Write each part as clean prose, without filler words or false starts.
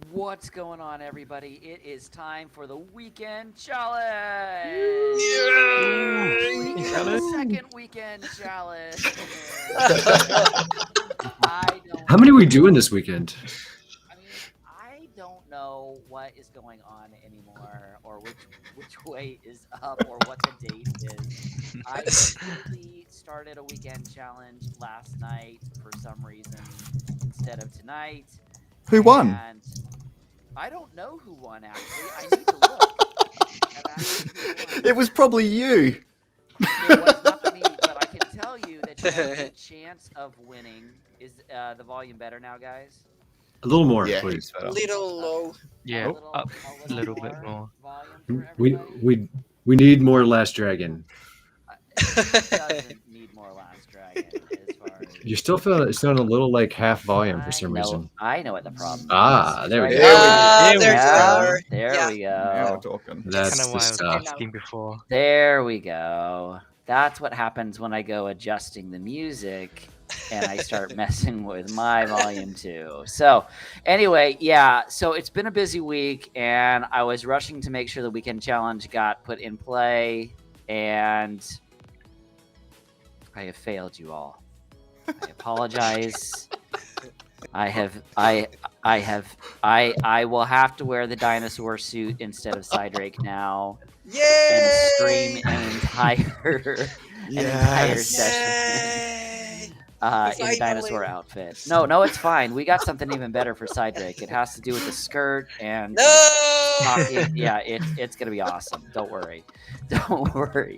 What's going on, everybody? It is time for the weekend challenge. Second weekend challenge. How many are we doing this weekend? I don't know what is going on anymore, or which way is up, or what the date is. I completely started a weekend challenge last night for some reason instead of tonight. Who won? And I don't know who won, actually. I need to look at actually who won. It was probably you. It was not me, but I can tell you that you have a good chance of winning. Is the volume better now, guys? A little more, Yeah, please. A little low. Yeah, up a a little bit more. Volume for We everybody? we need more LastDragon. It doesn't need more LastDragon as far as... You still feel it's sounding a little like half volume for some reason. I know what the problem is. Ah, there we go. There we go. Now we're talking. That's Kind of the why I was stuff. asking before. There we go. That's what happens when I go adjusting the music and I start messing with my volume too. So anyway, yeah, so it's been a busy week and I was rushing to make sure the weekend challenge got put in play, and I have failed you all. I apologize. I will have to wear the dinosaur suit instead of Cydrake now. Yay! And scream an entire session Yay! in dinosaur outfit. No, it's fine. We got something even better for Cydrake. It has to do with the skirt and No! it's gonna be awesome. Don't worry.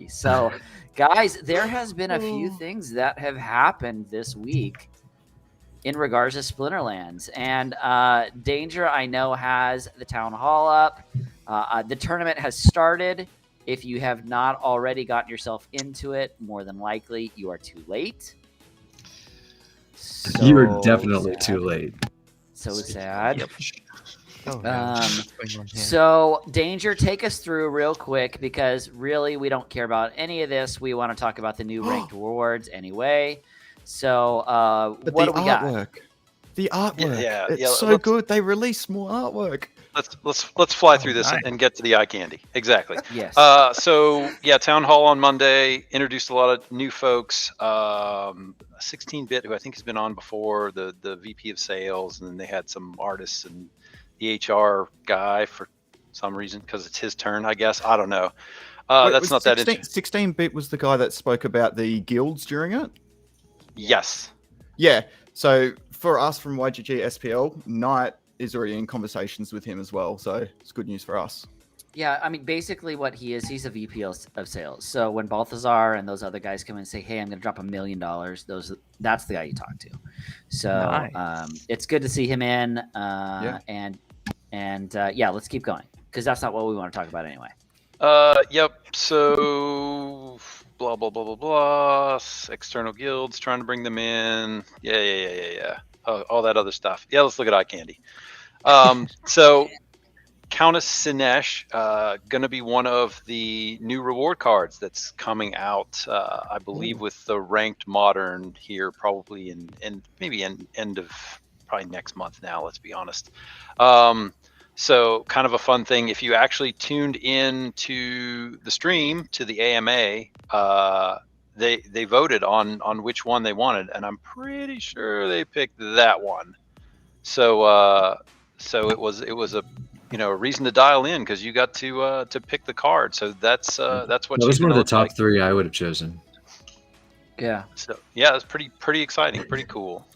So, guys, there has been a few things that have happened this week in regards to Splinterlands, and Danger, I know, has the town hall up. The tournament has started. If you have not already gotten yourself into it, more than likely you are too late. You are definitely too late. So sad. Yep. Oh, no. What's going on here? So, Danger, take us through real quick, because really we don't care about any of this. We want to talk about the new ranked rewards anyway. So, what do we got? The artwork. Yeah, it's so good. They released more artwork. Let's fly through this nice. and get to the eye candy. Exactly. Yes. So yeah, town hall on Monday introduced a lot of new folks. 16-bit, who I think has been on before, the VP of sales, and then they had some artists and the HR guy for some reason, because it's his turn, I guess. I don't know. That's not that interesting. 16-bit was the guy that spoke about the guilds during it. Yes. Yeah. So for us from YGG SPL, Knight is already in conversations with him as well. So it's good news for us. Yeah, I mean, basically what he is, he's a VP of sales. So when Balthazar and those other guys come in and say, hey, I'm going to drop $1 million, that's the guy you talk to. So Nice. it's good to see him in. And let's keep going, because that's not what we want to talk about anyway. Yep. So blah blah blah blah blah. External guilds, trying to bring them in. Yeah. All that other stuff. Yeah, let's look at eye candy. So Countess Sinesh, gonna be one of the new reward cards that's coming out. I believe with the ranked modern here, probably in end of probably next month now. Let's be honest. So kind of a fun thing. If you actually tuned in to the stream, to the AMA, they voted on which one they wanted, and I'm pretty sure they picked that one. So it was a a reason to dial in, because you got to pick the card. So that's what That was one of the top like. 3 I would have chosen. Yeah. So yeah, it's pretty exciting, pretty cool.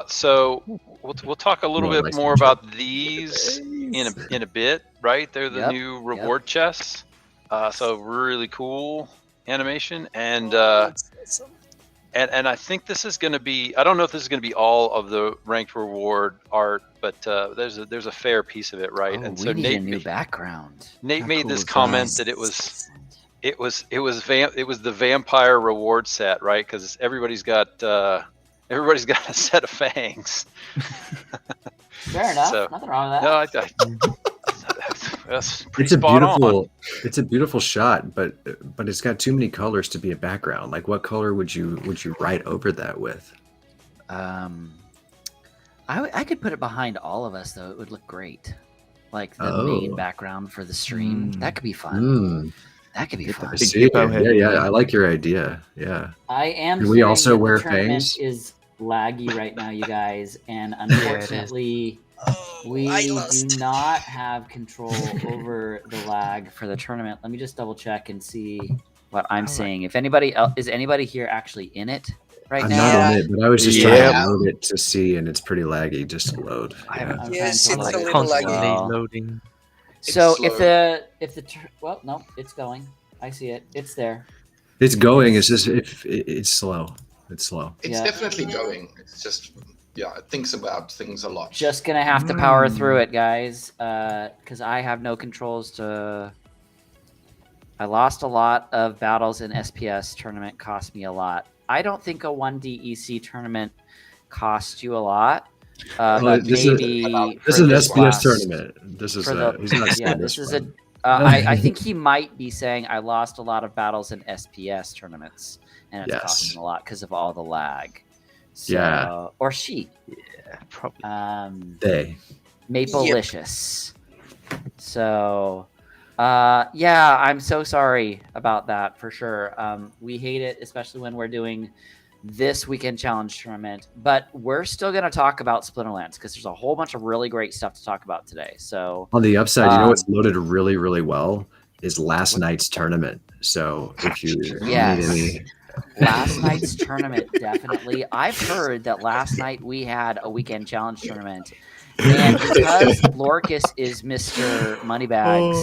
So we'll talk a little bit more about these in a bit, right? They're the new reward chests. So really cool animation, and I think this is going to be, I don't know if this is going to be all of the ranked reward art, but there's a fair piece of it, right? Oh, and we so need Nate a new background. Nate made cool this is comment that? that it was the vampire reward set, right? Because everybody's got a set of fangs. Fair enough. So, Nothing wrong with that. No, that's pretty It's a beautiful shot, but it's got too many colors to be a background. Like, what color would you write over that with? I could put it behind all of us though. It would look great. Like the main Oh. background for the stream. Mm. That could be fun. Mm, That could be Get the fun. I Big see. hippo head. Yeah, I like your idea. Yeah. I am Can we hearing also that wear the tournament fangs? is laggy right now, you guys, and it is. unfortunately Oh, we I do lost. not have control over the lag for the tournament. Let me just double check and see what I'm Alright. seeing. If anybody else is anybody here actually in it right I'm now? not Yeah. in it, but I was just Yeah. trying to load it to see, and it's pretty laggy just to load. I Yeah. haven't I'm Yes, trying to it's load a it little as constantly well. loading. So It's if the well, no, it's going. I see it. It's there. It's going. It's just if it's slow. It's slow. It's Yeah. definitely going. It's just, it thinks about things a lot. Just gonna have to power through it, guys, because I have no controls to. I lost a lot of battles in SPS tournament. Cost me a lot. I don't think a 1DEC tournament cost you a lot, but this is- maybe This for is an this SPS class- tournament. This is for the- he's not yeah, saying this is one. I think he might be saying I lost a lot of battles in SPS tournaments, and it's Yes. costing a lot because of all the lag. So, Yeah. or she. Yeah, probably. They. Maplelicious. So, yeah, I'm so sorry about that for sure. We hate it, especially when we're doing this weekend challenge tournament. But we're still going to talk about Splinterlands because there's a whole bunch of really great stuff to talk about today. So, On the upside, you know Um, what's loaded really, really well is last night's tournament. So if you Yes. need any, last night's tournament, definitely. I've heard that last night we had a weekend challenge tournament. And because Lorcus is Mr. Moneybags,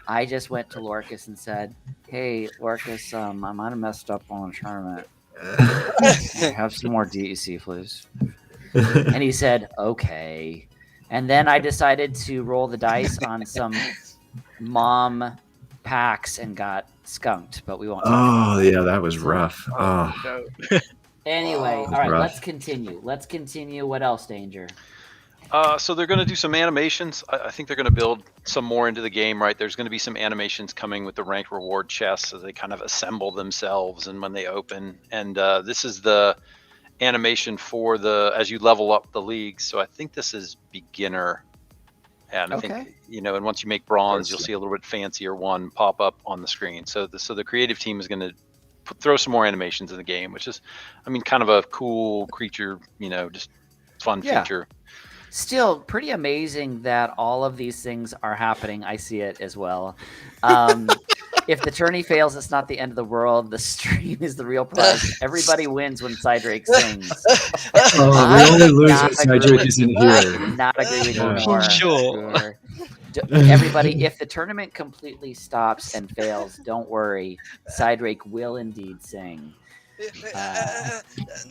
I just went to Lorcus and said, "Hey, Lorcus, I might have messed up on the tournament. Have some more DEC, please." And he said, "Okay." And then I decided to roll the dice on some mom packs and got skunked, but we won't talk about oh yeah, that was rough. Oh, No. Anyway, Oh, all right, rough. let's continue. Let's continue. What else, Danger? So they're going to do some animations. I think they're going to build some more into the game, right? There's going to be some animations coming with the ranked reward chests as they kind of assemble themselves and when they open. And this is the animation for as you level up the leagues. So I think this is beginner. And I think, and once you make bronze, you'll see a little bit fancier one pop up on the screen. So the creative team is going to throw some more animations in the game, which is, kind of a cool creature, just fun Yeah. feature. Still pretty amazing that all of these things are happening. I see it as well. If the tourney fails, it's not the end of the world. The stream is the real prize. Everybody wins when Cydrake sings. we only lose not when agree Cydrake with- is in Do here. not agree with you Yeah. more. Sure. Everybody, if the tournament completely stops and fails, don't worry. Cydrake will indeed sing.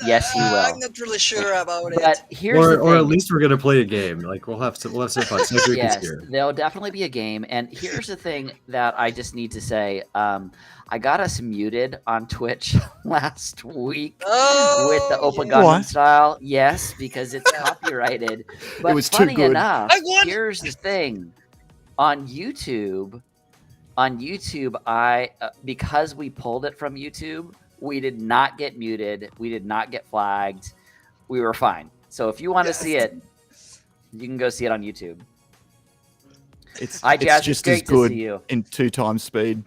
Yes, he will. I'm not really sure about it. But here's the Or at thing. least we're gonna play a game. Like we'll have some fun. Cydrake is Yes, here. there'll definitely be a game. And here's the thing that I just need to say. I got us muted on Twitch last week with the Opa Gundam What? style. Yes, because it's copyrighted. But was too funny good. enough, I won. here's the thing. On YouTube, I because we pulled it from YouTube, we did not get muted. We did not get flagged. We were fine. So if you want to see it, you can go see it on YouTube. It's Hi, Jazz. It's just great as to good see you. in 2 times speed.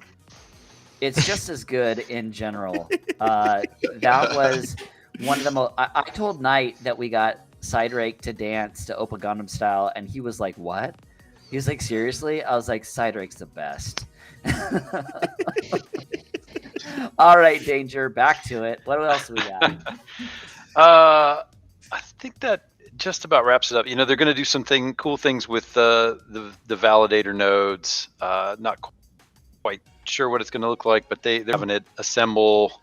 It's just as good in general. That was one of the most. I told Knight that we got Cydrake to dance to Opa Gundam style, and he was like, "What?" He was like, "Seriously?" I was like, "Cydrake's the best." All right, Danger. Back to it. What else do we got? I think that just about wraps it up. They're going to do some cool things with the validator nodes. Not quite sure what it's going to look like, but they're having it assemble,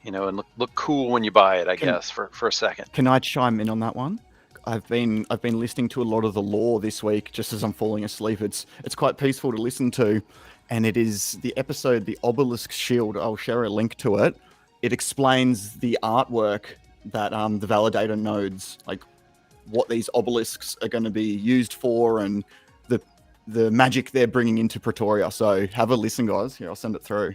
and look cool when you buy it. I guess for a second. Can I chime in on that one? I've been listening to a lot of the lore this week just as I'm falling asleep. It's quite peaceful to listen to, and it is the episode The Obelisk Shield. I'll share a link to it. It explains the artwork that the validator nodes, like what these obelisks are going to be used for, and the magic they're bringing into Pretoria. So have a listen, guys. Here, I'll send it through.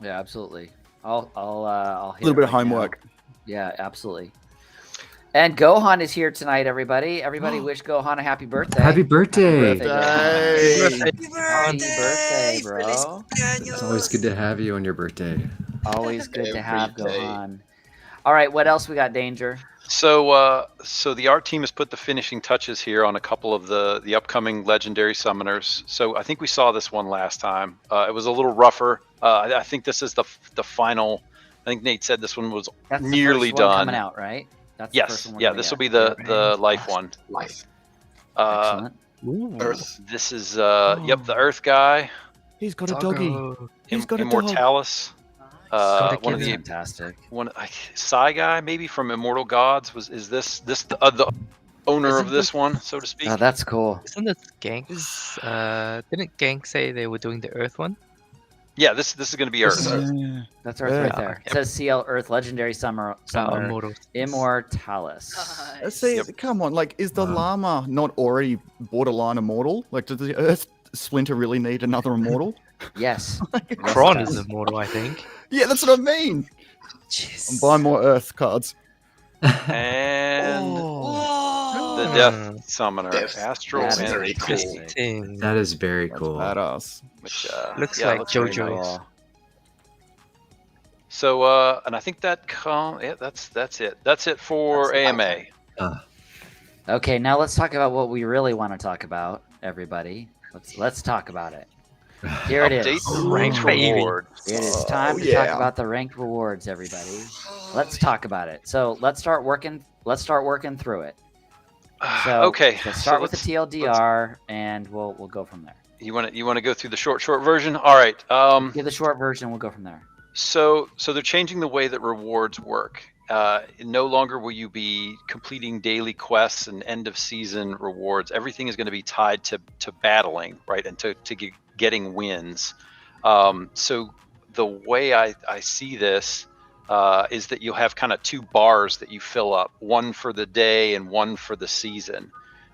Yeah, absolutely. I'll hit A little it bit of right now. homework. Yeah, absolutely. And Gohan is here tonight, everybody. Everybody wish Gohan a happy birthday. Happy birthday! Gohan. Happy birthday, Feliz bro. It's always good to have you on your birthday. Always good to have Every day. Gohan. All right, what else we got, Danger? So the art team has put the finishing touches here on a couple of the upcoming legendary summoners. So I think we saw this one last time. It was a little rougher. I think this is the final. I think Nate said this one was That's nearly the first one done. coming out, right? That's the Yes, first one we're yeah, gonna this will get. be the life one. Life. Excellent. Earth. This is yep, the Earth guy, He's got a doggy. He's got a dog. Immortalis. Gotta One of give the him- Fantastic. Psy guy maybe from Immortal Gods. Is this the owner Isn't of this this- one, so to speak? Oh, that's cool. Isn't this Gank's? Didn't Gank say they were doing the Earth one? Yeah, this is going to be This Earth. is Earth. Yeah. That's Earth Yeah. right there. It says CL Earth Legendary Summoner Immortal. Immortalis. See, Yep. come on, like, is the llama not already borderline immortal? Like, does the Earth Splinter really need another immortal? Yes. Kron Yes, it is does. immortal, I think. Yeah, that's what I mean. I'm buying more Earth cards. And Oh. the Death Summoner, Death. Astral That is and very cool. Interesting. That is very That's cool. badass. which Looks yeah, like looks very JoJo. nice. Cool. So and I think that's it. That's it for That's AMA. Okay, now let's talk about what we really want to talk about, everybody. Let's talk about it. Here it Update is. the ranked Baby. reward. It is time to yeah. talk about the ranked rewards, everybody. Let's talk about it. So let's start working through it. So Okay, let's so start with the let's- TLDR, and we'll go from there. You want to go through the short version? All right. Give the short version. We'll go from there. So they're changing the way that rewards work. No longer will you be completing daily quests and end of season rewards. Everything is going to be tied to battling, right, and to getting wins. So the way I see this is that you'll have kind of two bars that you fill up, one for the day and one for the season.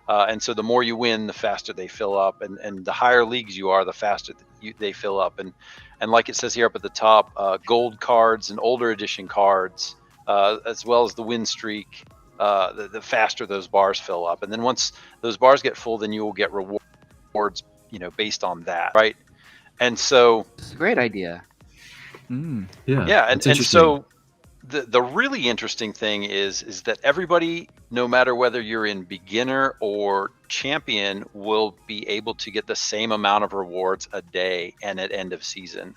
And so the more you win, the faster they fill up, and the higher leagues you are, the faster they fill up. And like it says here up at the top, gold cards and older edition cards, as well as the win streak, the faster those bars fill up. And then once those bars get full, then you will get rewards, based on that, right? And so It's a great idea. Mm. yeah, and that's interesting. so the really interesting thing is that everybody, no matter whether you're in beginner or champion, will be able to get the same amount of rewards a day and at end of season.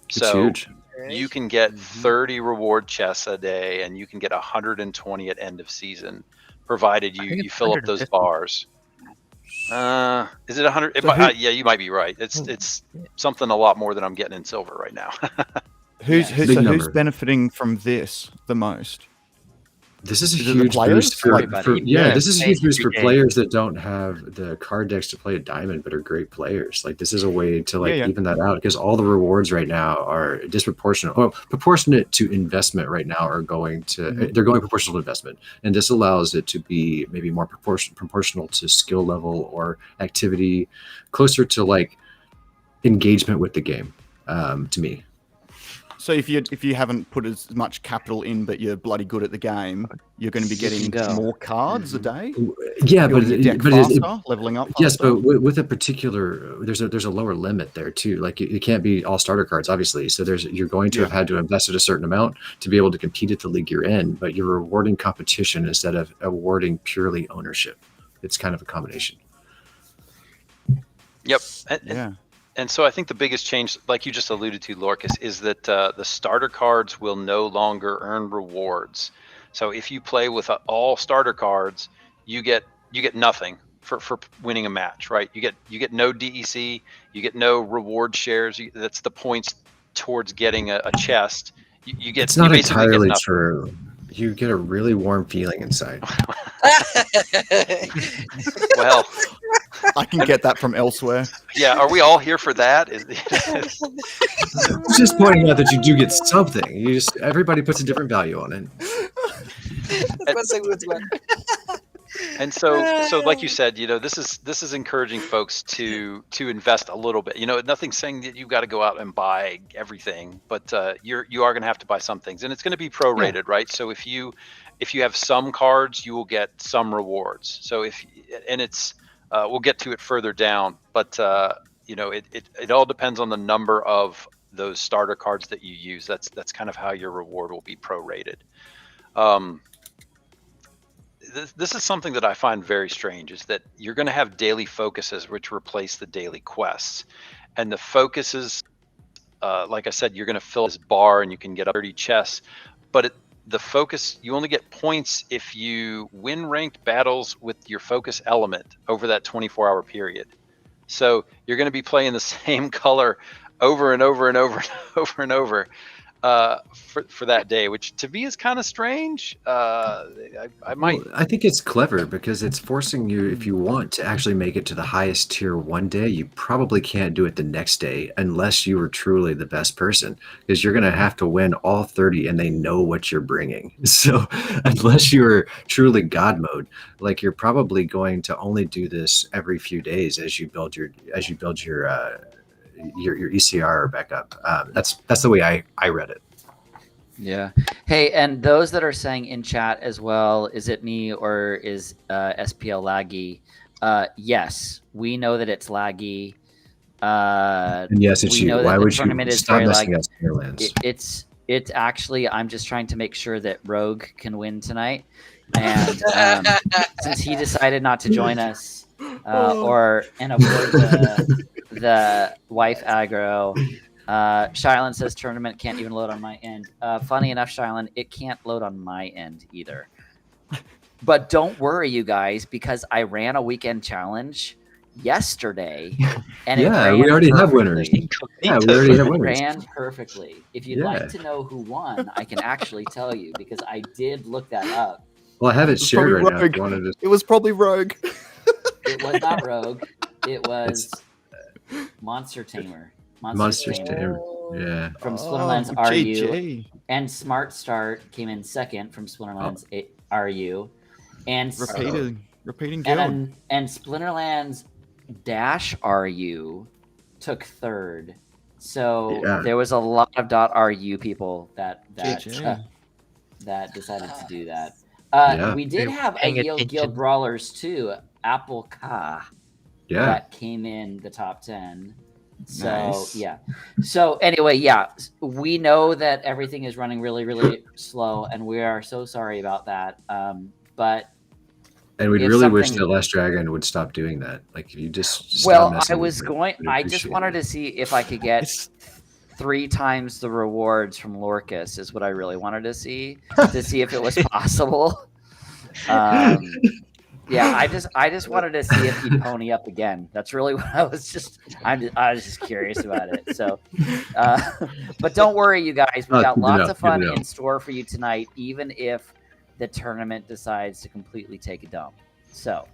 It's So huge. you can get Mhm. 30 reward chests a day, and you can get 120 at end of season, provided I you, think you it's fill up those 150. bars. Is it 100? So who- Yeah, you might be right. It's something a lot more than I'm getting in silver right now. Who's Yeah. who, Big so who's number. benefiting from this the most? This is a Is it the huge players? boost for, Everybody. for Yeah, this is a huge boost for every game. players that don't have the card decks to play a diamond but are great players. Like this is a way to Yeah. even that out, because all the rewards right now are disproportionate. Well, proportionate to investment right now are going to they're going proportional to investment, and this allows it to be maybe more proportional to skill level or activity, closer to like engagement with the game. To me, So if you haven't put as much capital in, but you're bloody good at the game, you're going to be You can getting go. more cards a day. yeah, but Building your deck but it's- faster, leveling up. yes, faster? but with a particular, there's a lower limit there too. Like it can't be all starter cards, obviously. So you're going to have had to invest a certain amount to be able to compete at the league you're in. But you're rewarding competition instead of awarding purely ownership. It's kind of a combination. Yep. yeah. And so I think the biggest change, like you just alluded to, Lorcas, is that the starter cards will no longer earn rewards. So if you play with all starter cards, you get nothing for winning a match, right? You get no DEC, you get no reward shares. That's the points towards getting a chest. You get. It's not you basically get entirely nothing. true. You get a really warm feeling inside. Well, I can get that from elsewhere. yeah. Are we all here for that? It's just pointing out that you do get something. Everybody puts a different value on it. And so like you said, this is encouraging folks to invest a little bit. Nothing's saying that you've got to go out and buy everything, but you are going to have to buy some things, and it's going to be prorated, right? So if you have some cards, you will get some rewards. So we'll get to it further down, but it all depends on the number of those starter cards that you use. That's kind of how your reward will be prorated. This is something that I find very strange, is that you're going to have daily focuses which replace the daily quests. And the focuses, like I said, you're going to fill this bar and you can get up 30 chests, but the focus, you only get points if you win ranked battles with your focus element over that 24-hour period. So you're going to be playing the same color over and over and over and over and over for that day, which to me is kind of strange. I might. Well, I think it's clever because it's forcing you, if you want to actually make it to the highest tier one day, you probably can't do it the next day unless you were truly the best person, because you're going to have to win all 30 and they know what you're bringing. So unless you're truly God mode, like, you're probably going to only do this every few days as you build your ECR back up. That's the way I read it. Yeah. Hey, and those that are saying in chat as well, is it me or is SPL laggy? Yes, we know that it's laggy. And yes, it's we you. know that Why the would tournament you is stop very messing laggy. up Splinterlands? It's actually, I'm just trying to make sure that Rogue can win tonight, and since he decided not to join us, and avoid the wife aggro. Shylin says tournament can't even load on my end. Funny enough, Shylin, it can't load on my end either. But don't worry, you guys, because I ran a weekend challenge yesterday, and it ran we already have winners. perfectly. Yeah, we already have It winners. ran perfectly. If you'd like to know who won, I can actually tell you, because I did look that up. Well, I have it shared right now. If Rogue. you wanted to... It was probably Rogue. It was not Rogue. It was Monster Tamer. Monster Tamer. Yeah. From Splinterlands RU. GG. And Smart Start came in second from Splinterlands RU. And Repeating guild. And Splinterlands Dash RU took third. So there was a lot of .ru people that decided to do that. We did have a Guild Brawlers too, Apple Ka. That came in the top 10. So Nice. So anyway, we know that everything is running really, really slow, and we are so sorry about that. But we'd really wish that LastDragon would stop doing that. Like, if you just I just wanted to see if I could get 3 times the rewards from Lorcas, is what I really wanted to see if it was possible. I just wanted to see if he'd pony up again. That's really what I was just curious about it. So, but don't worry, you guys. We got lots of fun in store for you tonight, even if the tournament decides to completely take a dump. So,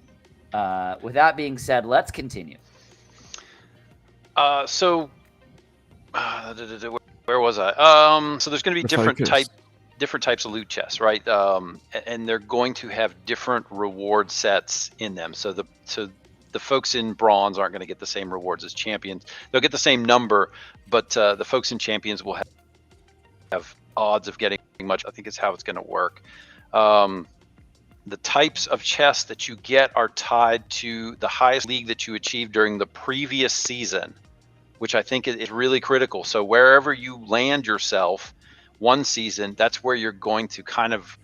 with that being said, let's continue. Where was I? So there's going to be different types of loot chests, right? And they're going to have different reward sets in them. So the folks in bronze aren't going to get the same rewards as champions. They'll get the same number, but the folks in champions will have odds of getting much. I think is how it's going to work. The types of chests that you get are tied to the highest league that you achieved during the previous season, which I think is really critical. So wherever you land yourself one season, that's where you're going to kind of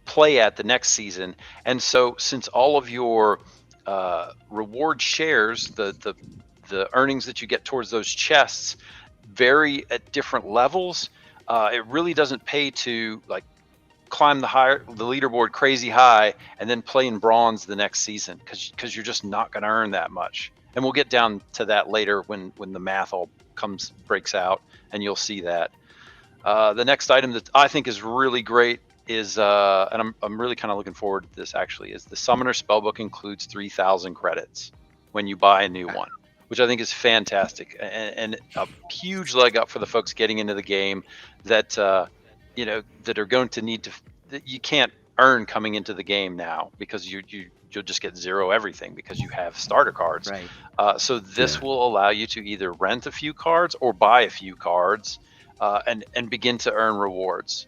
play at the next season. And so since all of your reward shares, the earnings that you get towards those chests vary at different levels, it really doesn't pay to like climb the leaderboard crazy high and then play in bronze the next season, because you're just not going to earn that much. And we'll get down to that later when the math all breaks out, and you'll see that. The next item that I think is really great is, and I'm really kind of looking forward to this actually, is the Summoner Spellbook includes 3,000 credits when you buy a new one, which I think is fantastic and a huge leg up for the folks getting into the game that that are going to need to. You can't earn coming into the game now, because you'll just get 0 everything because you have starter cards. Right. So this will allow you to either rent a few cards or buy a few cards, and begin to earn rewards.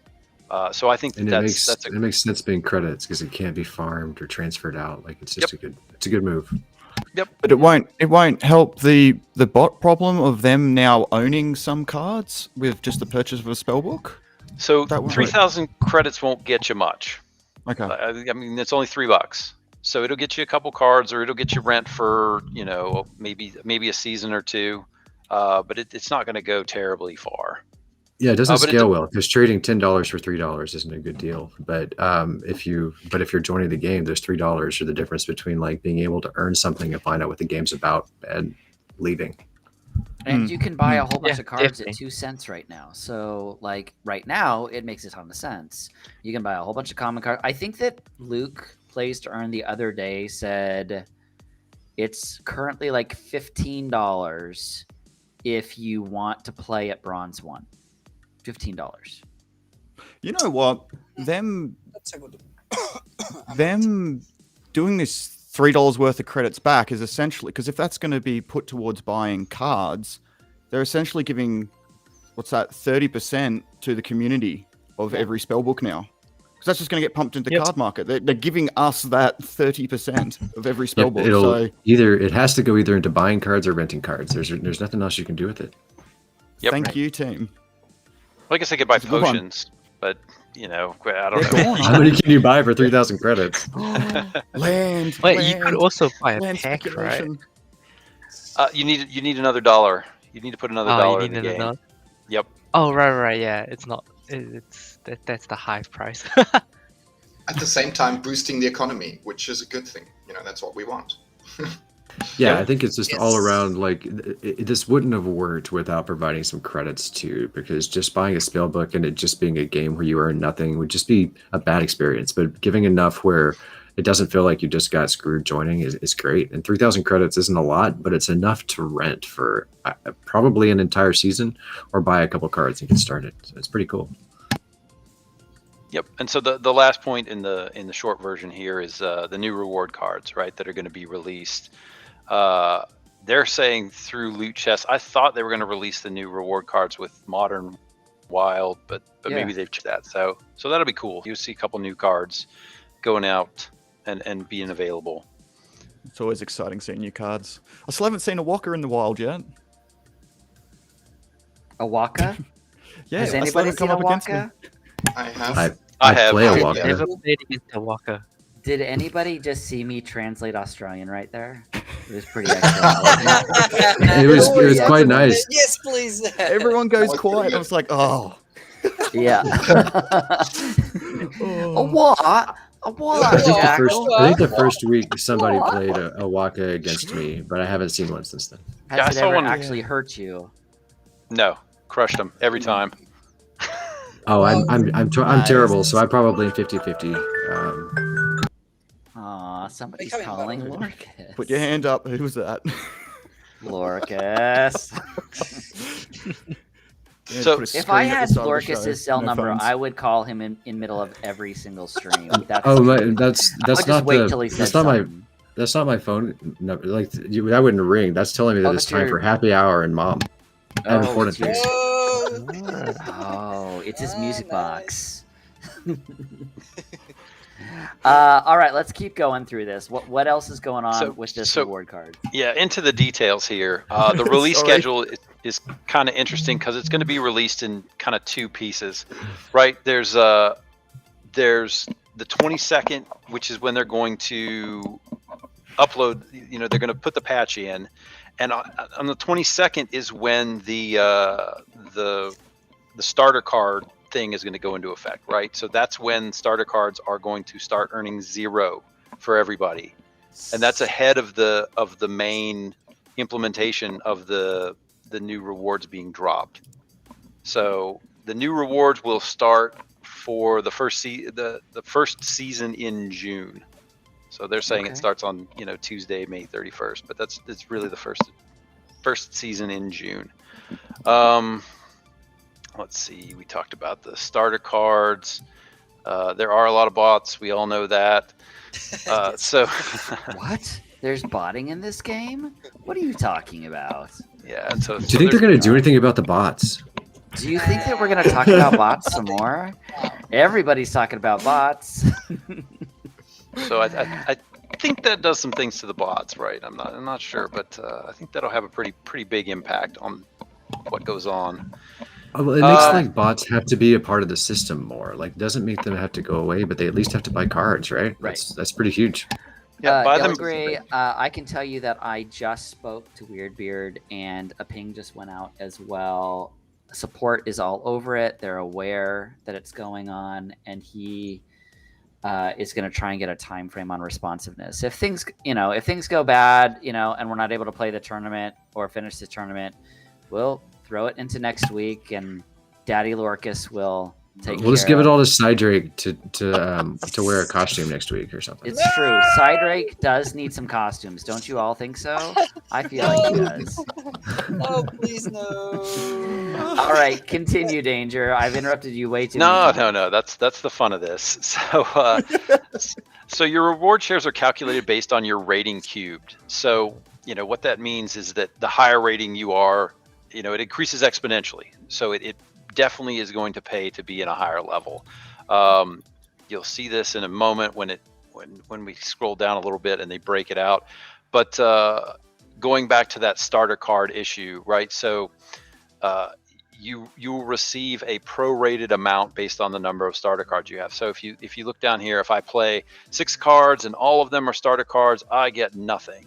So I think And that's it makes sense being credits because it can't be farmed or transferred out. Like it's just it's a good move. Yep. But it won't help the bot problem of them now owning some cards with just the purchase of a spellbook. So That won't- 3,000 credits won't get you much. Okay. I mean, it's only $3. So it'll get you a couple cards, or it'll get you rent for, you know, maybe a season or two. But it's not going to go terribly far. Yeah, it doesn't but scale well because trading $10 for $3 isn't a good deal. But if you're joining the game, there's $3 are the difference between like being able to earn something and find out what the game's about and leaving. And you can buy a whole bunch Yeah, of cards at definitely. 2 cents right now. So, like, right now, it makes a ton of sense. You can buy a whole bunch of common cards. I think that Luke Plays to Earn the other day said it's currently like $15 if you want to play at Bronze 1. $15. You know what? Them That's a good. doing this $3 worth of credits back is essentially, because if that's going to be put towards buying cards, they're essentially giving, what's that, 30% to the community of every spellbook now. Because that's just going to get pumped into the card market. They're giving us that 30% of every spellbook. It has to go either into buying cards or renting cards. There's nothing else you can do with it. Thank you, team. Well, I guess I could buy It's a good one. potions, but you know, I don't They're know. gone, How many can you buy for 3,000 credits? Land. Wait, you could land, also buy a land pack, right? speculation. You need another $1. You need to put another Oh, dollar you in the need game. another. Yep. Oh, right. Yeah, it's not. That's the high price. At the same time, boosting the economy, which is a good thing. You know, that's what we want. Yeah, I think it's just all Yes. around like this wouldn't have worked without providing some credits too, because just buying a spellbook and it just being a game where you earn nothing would just be a bad experience. But giving enough where it doesn't feel like you just got screwed joining is great. And 3,000 credits isn't a lot, but it's enough to rent for probably an entire season or buy a couple cards and get started. So it's pretty cool. Yep. And so the last point in the short version here is the new reward cards, right, that are going to be released. They're saying through Loot Chest. I thought they were going to release the new reward cards with Modern Wild, but maybe they've changed that. So that'll be cool. You'll see a couple new cards going out and being available. It's always exciting seeing new cards. I still haven't seen a Walker in the wild yet. A Waka? Yeah, Has I still anybody haven't come seen a up against me. Waka? I have. I have. play a Yeah. Walker. Never played against a Walker. Did anybody just see me translate Australian right there? It was pretty excellent. wasn't it? It was Yeah, quite it's a- nice. Yes, please. Everyone goes Walker, quiet. yeah. I was like, oh. Yeah. A what? A what? I think, Jackal? I think the first week somebody played a Waka against me, but I haven't seen one since then. Has Yeah, I it saw ever one- actually hurt you? No, crushed them every time. Oh, I'm Nice. terrible, so I probably 50-50. Aw, somebody's Becoming calling better. Lorcas. Put your hand up. Who was that? Lorcas. Yeah, So- put a If screen I at the had start of the Lorcas's show. cell No number, phones. I would call him in middle of every single stream. That's, Oh, that's I would just not wait till he said that's not my something. that's not my phone number. Like that wouldn't ring. That's telling me that Oh, it's that's time your- for happy hour and mom. I have Oh, important it's things. Oh, Oh, it's his Ah, music nice. box. All right, let's keep going through this. What else is going on So- with this so- reward card? Yeah, into the details here. The release Sorry. schedule is kind of interesting because it's going to be released in kind of two pieces, right? There's the 22nd, which is when they're going to upload. You know, they're going to put the patch in, and on the 22nd is when the starter card thing is going to go into effect, right? So that's when starter cards are going to start earning 0 for everybody. And that's ahead of the main implementation of the new rewards being dropped. So the new rewards will start for the first season in June. So they're saying Okay. it starts on Tuesday, May 31st, but that's really the first season in June. Let's see, we talked about the starter cards. There are a lot of bots. We all know that. So What? There's botting in this game? What are you talking about? yeah. And so Do you think they're going to do anything about the bots? Do you think that we're going to talk about bots some more? Everybody's talking about bots. So I think that does some things to the bots, right? I'm not sure, but I think that'll have a pretty big impact on what goes on. Oh, well, it makes like bots have to be a part of the system more. Like, doesn't make them have to go away, but they at least have to buy cards, right? Right. That's pretty huge. Yeah, buy them. Gray, I can tell you that I just spoke to Weirdbeard, and a ping just went out as well. Support is all over it. They're aware that it's going on, and he is going to try and get a time frame on responsiveness. If things go bad, and we're not able to play the tournament or finish the tournament, we'll throw it into next week, and Daddy Lorcas will take We'll just care give it of all to Cydrake to wear a costume next week or something. It's true. Cydrake does need some costumes. Don't you all think so? I feel like he does. No, please no. All right, continue, Danger. I've interrupted you way too No. many times. That's the fun of this. So your reward shares are calculated based on your rating cubed. So what that means is that the higher rating you are, it increases exponentially. So it definitely is going to pay to be in a higher level. You'll see this in a moment when we scroll down a little bit and they break it out. But going back to that starter card issue, right? So you will receive a prorated amount based on the number of starter cards you have. So if you look down here, if I play 6 cards and all of them are starter cards, I get nothing.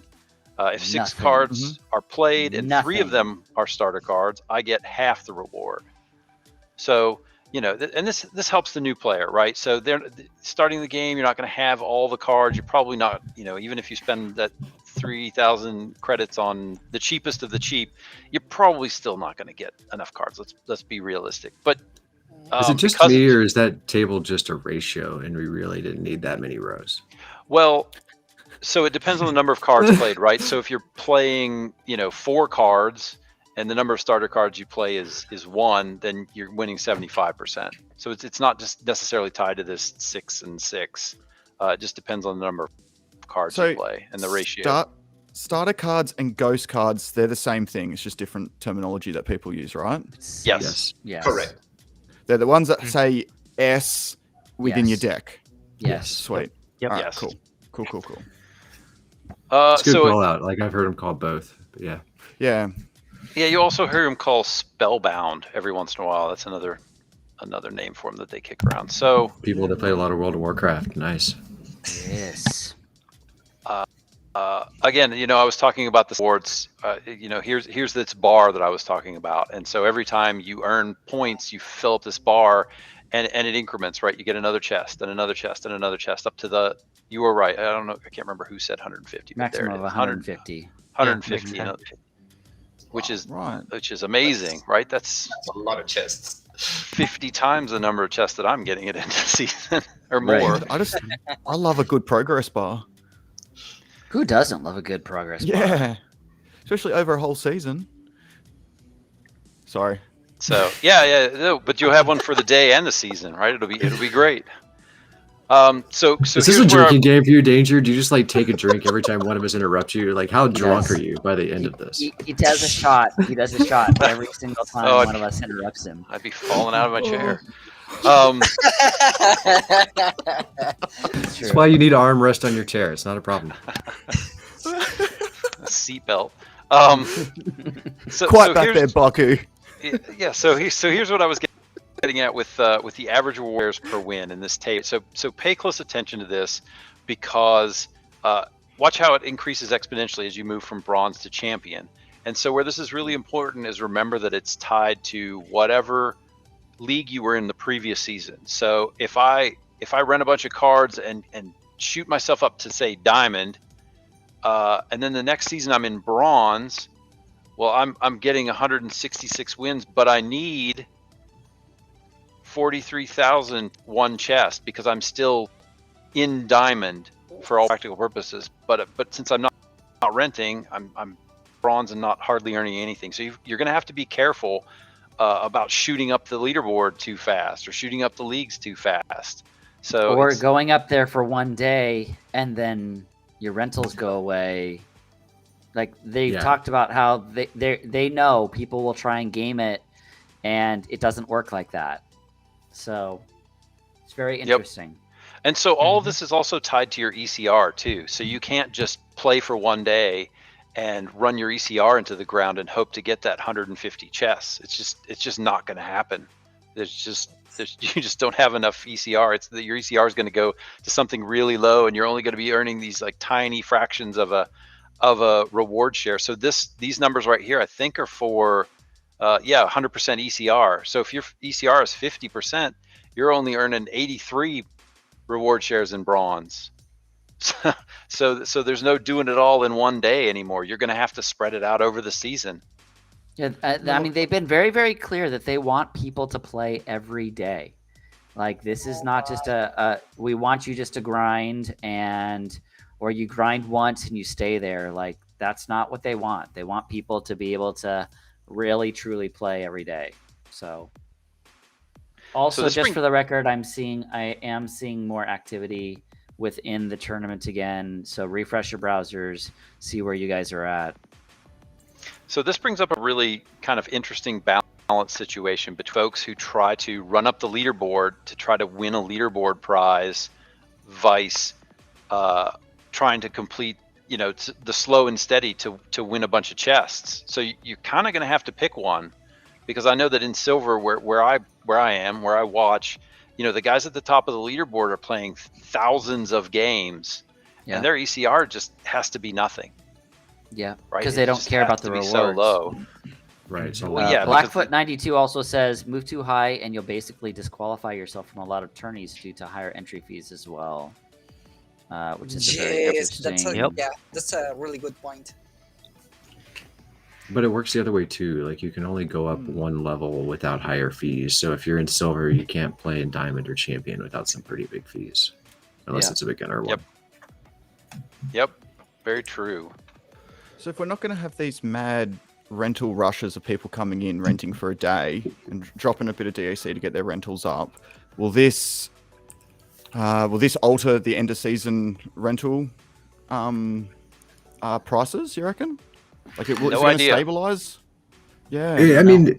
If 6 Nothing. cards are played and 3 of Nothing. them are starter cards, I get half the reward. So, and this helps the new player, right? So they're starting the game, you're not going to have all the cards. You're probably not, even if you spend that 3,000 credits on the cheapest of the cheap, you're probably still not going to get enough cards. Let's be realistic. But Is it just because me, or is that table just a ratio and we really didn't need that many rows? Well, so it depends on the number of cards played, right? So if you're playing, 4 cards and the number of starter cards you play is 1, then you're winning 75%. So it's not just necessarily tied to this 6 and 6. It just depends on the number of cards you play and the ratio. Starter cards and ghost cards, they're the same thing. It's just different terminology that people use, right? Yes. Correct. They're the ones that say S within your Yes. deck. Yes. Sweet. Yep. All right, Yes. Cool. It's a good So call out. Like, I've heard them called both, but yeah. Yeah. yeah, you also hear them call spellbound every once in a while. That's another name for them that they kick around. So People that play a lot of World of Warcraft. Nice. Yes. again, I was talking about the awards. Here's this bar that I was talking about, and so every time you earn points, you fill up this bar, and it increments, right? You get another chest and another chest and another chest up to the. You were right. I don't know. I can't remember who said 150. But Maximum there of it is. 150. 150, Yeah. which is Right. amazing, right? That's That's a lot of chests. 50 times the number of chests that I'm getting at end of season or Right. more. I love a good progress bar. Who doesn't love a good progress bar? Yeah. Especially over a whole season. Sorry. So no, but you'll have one for the day and the season, right? It'll be great. So Is this here's a where drinking game for you, Danger? Do you just like take a drink every time one of us interrupts you? Like, how drunk Yes. are you by the end of this? He does a shot. He does a shot every single time Oh, one of us interrupts him. I'd be falling out of my chair. It's true. That's why you need an armrest on your chair. It's not a problem. A seatbelt. So Quite back here's- there, Baku. Yeah. So here's what I was getting at with the average rewards per win in this table. So pay close attention to this, because watch how it increases exponentially as you move from bronze to champion. And so where this is really important is remember that it's tied to whatever league you were in the previous season. So if I rent a bunch of cards and shoot myself up to, say, diamond, and then the next season I'm in bronze, well, I'm getting 166 wins, but I need 43,001 chest because I'm still in diamond for all practical purposes. But since I'm not renting, I'm bronze and not hardly earning anything. So you're going to have to be careful about shooting up the leaderboard too fast or shooting up the leagues too fast. So Or it's- going up there for one day and then your rentals go away. Like they've Yeah. talked about how they know people will try and game it, and it doesn't work like that. So it's very interesting. And so all of this is also tied to your ECR too. So you can't just play for one day and run your ECR into the ground and hope to get that 150 chests. It's just not going to happen. You just don't have enough ECR. It's that your ECR is going to go to something really low, and you're only going to be earning these like tiny fractions of a reward share. So these numbers right here, I think, are for 100% ECR. So if your ECR is 50%, you're only earning 83 reward shares in bronze. So there's no doing it all in one day anymore. You're going to have to spread it out over the season. Yeah, I mean, they've been very, very clear that they want people to play every day. Like, this is not just we want you just to grind or you grind once and you stay there. Like, that's not what they want. They want people to be able to really, truly play every day. So, also, just for the record, I am seeing more activity within the tournament again. So refresh your browsers, see where you guys are at. So this brings up a really kind of interesting balance situation between folks who try to run up the leaderboard to try to win a leaderboard prize, vice trying to complete, the slow and steady to win a bunch of chests. So you're kind of going to have to pick one, because I know that in silver, where I watch, the guys at the top of the leaderboard are playing thousands of games, and their ECR just has to be nothing. Yeah, right. Because they don't care about the rewards. So low. Right. So Blackfoot 92 also says move too high and you'll basically disqualify yourself from a lot of tourneys due to higher entry fees as well. Which is very interesting. That's a really good point. But it works the other way too. Like, you can only go up one level without higher fees. So if you're in silver, you can't play in diamond or champion without some pretty big fees, unless it's a beginner one. Yep. Very true. So if we're not going to have these mad rental rushes of people coming in renting for a day and dropping a bit of DAC to get their rentals up, will this alter the end of season rental prices? You reckon? Like, is it going to stabilize? Yeah. I mean,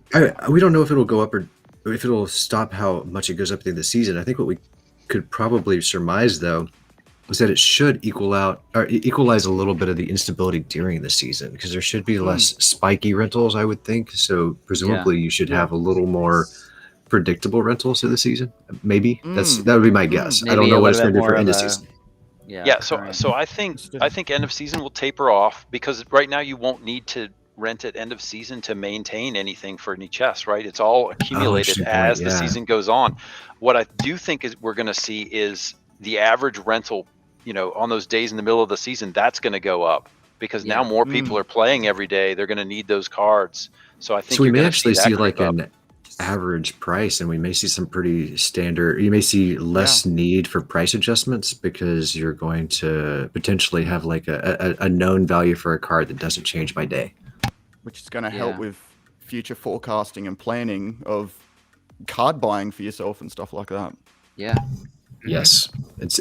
we don't know if it'll go up or if it'll stop how much it goes up at the end of the season. I think what we could probably surmise, though, was that it should equalize a little bit of the instability during the season, because there should be less spiky rentals, I would think. So presumably you should have a little more predictable rentals in the season. Maybe that would be my guess. I don't know what it's going to do for end of season. So I think end of season will taper off, because right now you won't need to rent at end of season to maintain anything for any chests, right? It's all accumulated as the season goes on. What I do think is we're going to see is the average rental, on those days in the middle of the season, that's going to go up, because now more people are playing every day. They're going to need those cards. So I think we may actually see like an average price, and we may see some pretty standard. You may see less need for price adjustments, because you're going to potentially have like a known value for a card that doesn't change by day, which is going to help with future forecasting and planning of card buying for yourself and stuff like that. Yeah. Yes,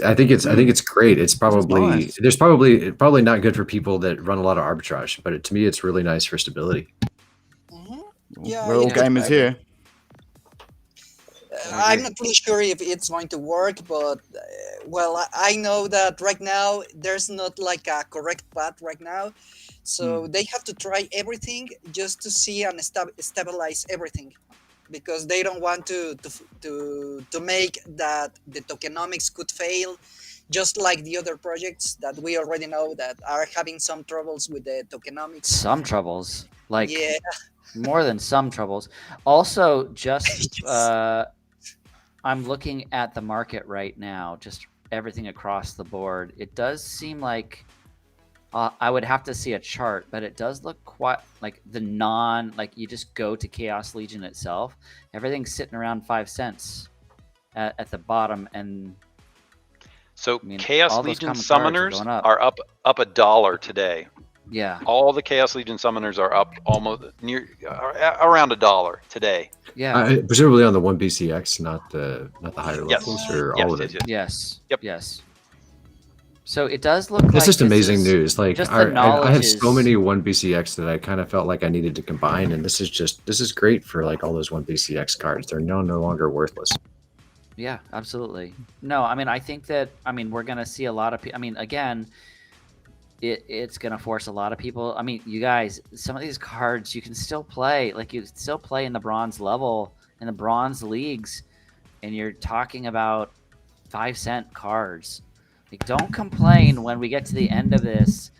I think it's great. It's probably probably not good for people that run a lot of arbitrage, but to me, it's really nice for stability. Yeah, we're all gamers here. I'm not really sure if it's going to work, but I know that right now there's not like a correct path right now, so they have to try everything just to see and stabilize everything, because they don't want to make that the tokenomics could fail, just like the other projects that we already know that are having some troubles with the tokenomics. Some troubles, like more than some troubles. Also, just I'm looking at the market right now, just everything across the board. It does seem like I would have to see a chart, but it does look quite like you just go to Chaos Legion itself. Everything's sitting around 5 cents at the bottom, and so Chaos Legion summoners are up $1 today. Yeah. All the Chaos Legion summoners are up almost near around $1 today. Yeah. Presumably on the 1BCX, not the higher Yes. levels, or Yes, all of yes, it. yes. Yes. Yep. Yes. So it does look It's like just this amazing is news. Like just the I knowledge have is so many 1BCX that I kind of felt like I needed to combine, and this is great for like all those 1BCX cards. They're no longer worthless. Yeah, absolutely. No, I mean, I think that, I mean, we're going to see a lot of people. I mean, again, it's going to force a lot of people. I mean, you guys, some of these cards you can still play. Like, you can still play in the bronze level, in the bronze leagues, and you're talking about 5-cent cards. Like, don't complain when we get to the end of this.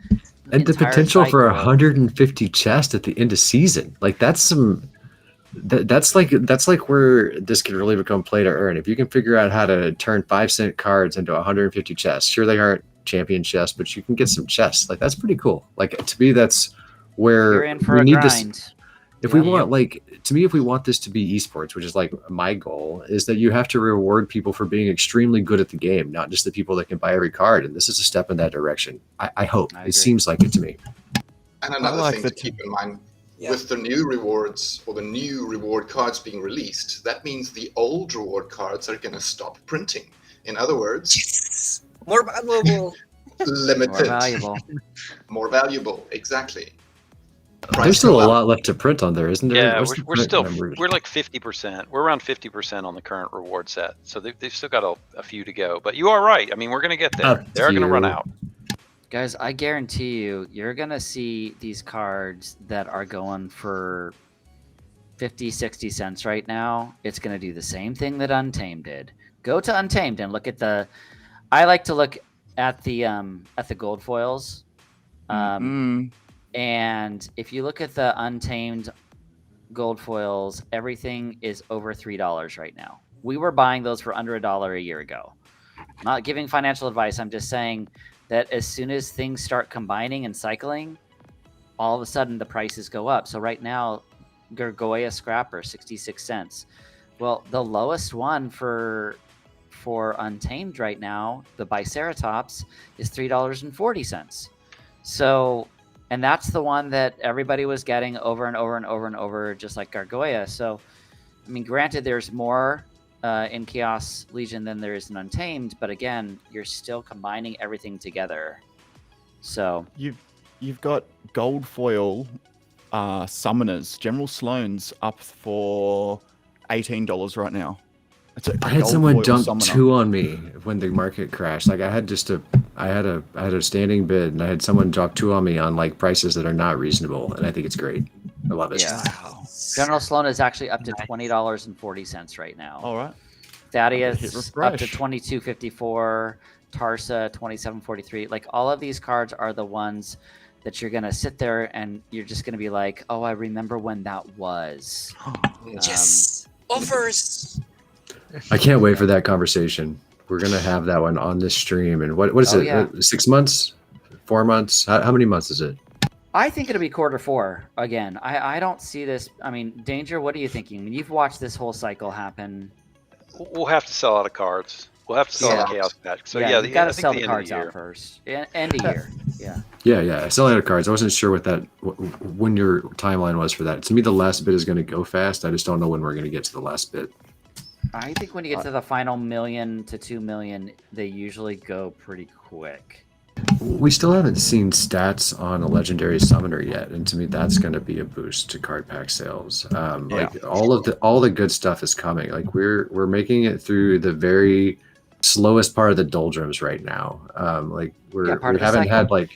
And the entire potential for cycle. 150 chests at the end of season. Like that's some. That's like where this can really become play to earn. If you can figure out how to turn 5-cent cards into 150 chests, sure they aren't champion chests, but you can get some chests. Like that's pretty cool. Like to me, that's where You're in for we a need grind. this. If we Yep. want, like, to me, if we want this to be esports, which is like my goal, is that you have to reward people for being extremely good at the game, not just the people that can buy every card. And this is a step in that direction. I hope. I It agree. seems like it to me. And another like thing the to keep in mind, Yeah. with the new rewards or the new reward cards being released, that means the old reward cards are going to stop printing. In other words, More valuable. limited, More valuable. more valuable. Exactly. There's still go a up. lot left to print on there, isn't there? Yeah, What's the we're print still number? we're like 50%. We're around 50% on the current reward set, so they've still got a few to go. But you are right. I mean, we're gonna get there. Up They're gonna run to- out. Guys, I guarantee you're going to see these cards that are going for 50, 60 cents right now. It's going to do the same thing that Untamed did. Go to Untamed and look at I like to look at the gold foils. And if you look at the Untamed gold foils, everything is over $3 right now. We were buying those for under $1 a year ago. I'm not giving financial advice. I'm just saying that as soon as things start combining and cycling, all of a sudden the prices go up. So right now, Gargoya Scrapper, 66 cents. Well, the lowest one for Untamed right now, the Biceratops, is $3.40. So, and that's the one that everybody was getting over and over and over and over, just like Gargoya. So, I mean, granted, there's more in Chaos Legion than there is in Untamed, but again, you're still combining everything together. So You've got gold foil summoners. General Sloan's up for $18 right now. I had someone dump 2 on me when the market crashed. Like I had a standing bid, and I had someone drop 2 on me on like prices that are not reasonable, and I think it's great. I love it. yeah, General Sloan is actually up to $20.40 right now. All right. Thaddeus Hit up to refresh. $22.54. Tarsa $27.43. Like all of these cards are the ones that you're gonna sit there and you're just gonna be like, oh, I remember when that was. Yes. Offers. I can't wait for that conversation. We're gonna have that one on this stream. And what is Oh, it? yeah. 6 months? 4 months? How many months is it? I think it'll be Q4 again. I don't see this. I mean, Danger, what are you thinking? I mean, you've watched this whole cycle happen. We'll have to sell out of cards. We'll have to sell out of Yeah. Chaos Pack. So yeah, yeah, you got I to think sell the the end of cards the year. out first. End of year. Yeah. Yeah. Selling out of cards. I wasn't sure when your timeline was for that. To me, the last bit is going to go fast. I just don't know when we're going to get to the last bit. I think when you get to the final 1 million to 2 million, they usually go pretty quick. We still haven't seen stats on a legendary summoner yet, and to me, that's going to be a boost to card pack sales. Like all the good stuff is coming. Like we're making it through the very slowest part of the doldrums right now. Like we haven't had like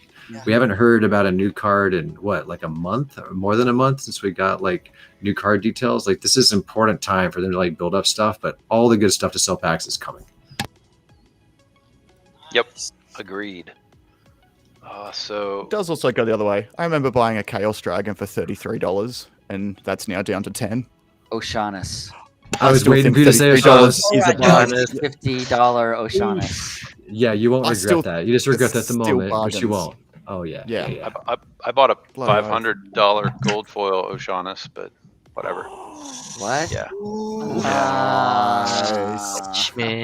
we haven't heard about a new card in what, like a month or more than a month since we got like new card details. Like this is important time for them to like build up stuff, but all the good stuff to sell packs is coming. Yep, agreed. So It does also go the other way. I remember buying a Chaos Dragon for $33, and that's now down to 10. Oceanus. I was still waiting think for you to say $33 Oceanus. is a Oh my bargain. $50 Oceanus. Yeah, you won't I regret still- that. You just regret that at the still moment, but you bargains. won't. Oh yeah. Yeah. I bought a Bloody oath. $500 gold foil Oceanus, but whatever. What? Yeah. Nice. Man.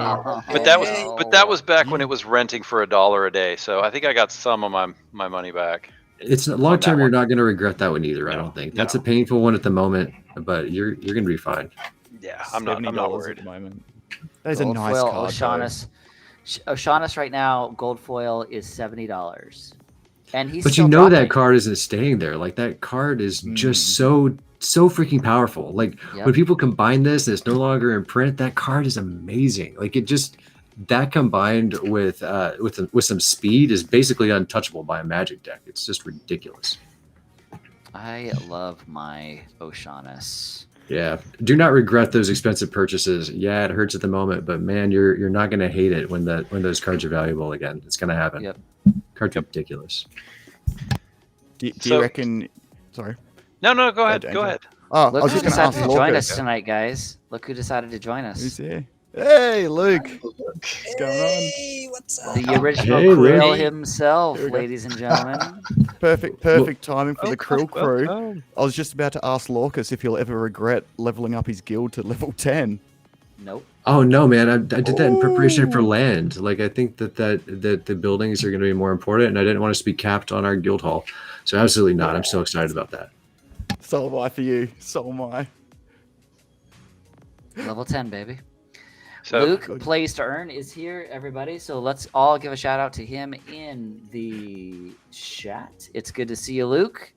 But that was back when it was renting for $1 a day. So I think I got some of my money back. It's long term. that You're one. not going to regret that one either. I No, don't think no. that's a painful one at the moment, but you're going to be fine. Yeah, I'm not $70 worried. at the moment. That is a Gold nice foil card. Oceanus. Oceanus right now, gold foil is $70, and he's But still you know that dropping. card isn't staying there. Like that card is Mm. just so freaking powerful. Like Yep. when people combine this and it's no longer in print, that card is amazing. Like it just that combined with some speed is basically untouchable by a Magic deck. It's just ridiculous. I love my Oceanus. Yeah, do not regret those expensive purchases. Yeah, it hurts at the moment, but man, you're not going to hate it when those cards are valuable again. It's going to happen. Yep. Cards are ridiculous. Do you So- reckon? Sorry. No, go ahead. Danger. Go ahead. Oh, I Look was who just going to decided ask to join Lorcas. us tonight, guys. Look who decided to join Who's us. here? Hey, Luke. What's going on? Hey, what's up? The original Hey, Krill Luke. himself, Here we go. ladies and gentlemen. Perfect timing for the Krill crew. Welcome. I was just about to ask Lorcas if he'll ever regret leveling up his guild to level 10. Nope. Oh no, man! I did that in preparation for land. Like I think that the buildings are going to be more important, and I didn't want us to be capped on our guild hall. So absolutely not. I'm so excited about that. So am I for you. So am I. Level 10, baby. So Luke Good. Plays to Earn is here, everybody. So let's all give a shout out to him in the chat. It's good to see you, Luke.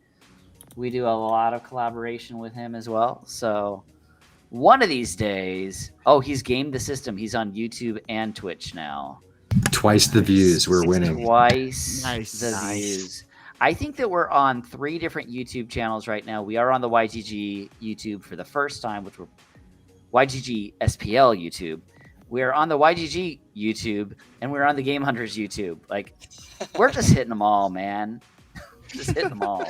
We do a lot of collaboration with him as well. So one of these days, he's gamed the system. He's on YouTube and Twitch now. Twice the views. We're winning. Twice Nice. the Nice. views. I think that we're on 3 different YouTube channels right now. We are on the YGG YouTube for the first time, which we're YGG SPL YouTube. We're on the YGG YouTube, and we're on the GameHunters YouTube. Like, we're just hitting them all, man. Just hitting them all.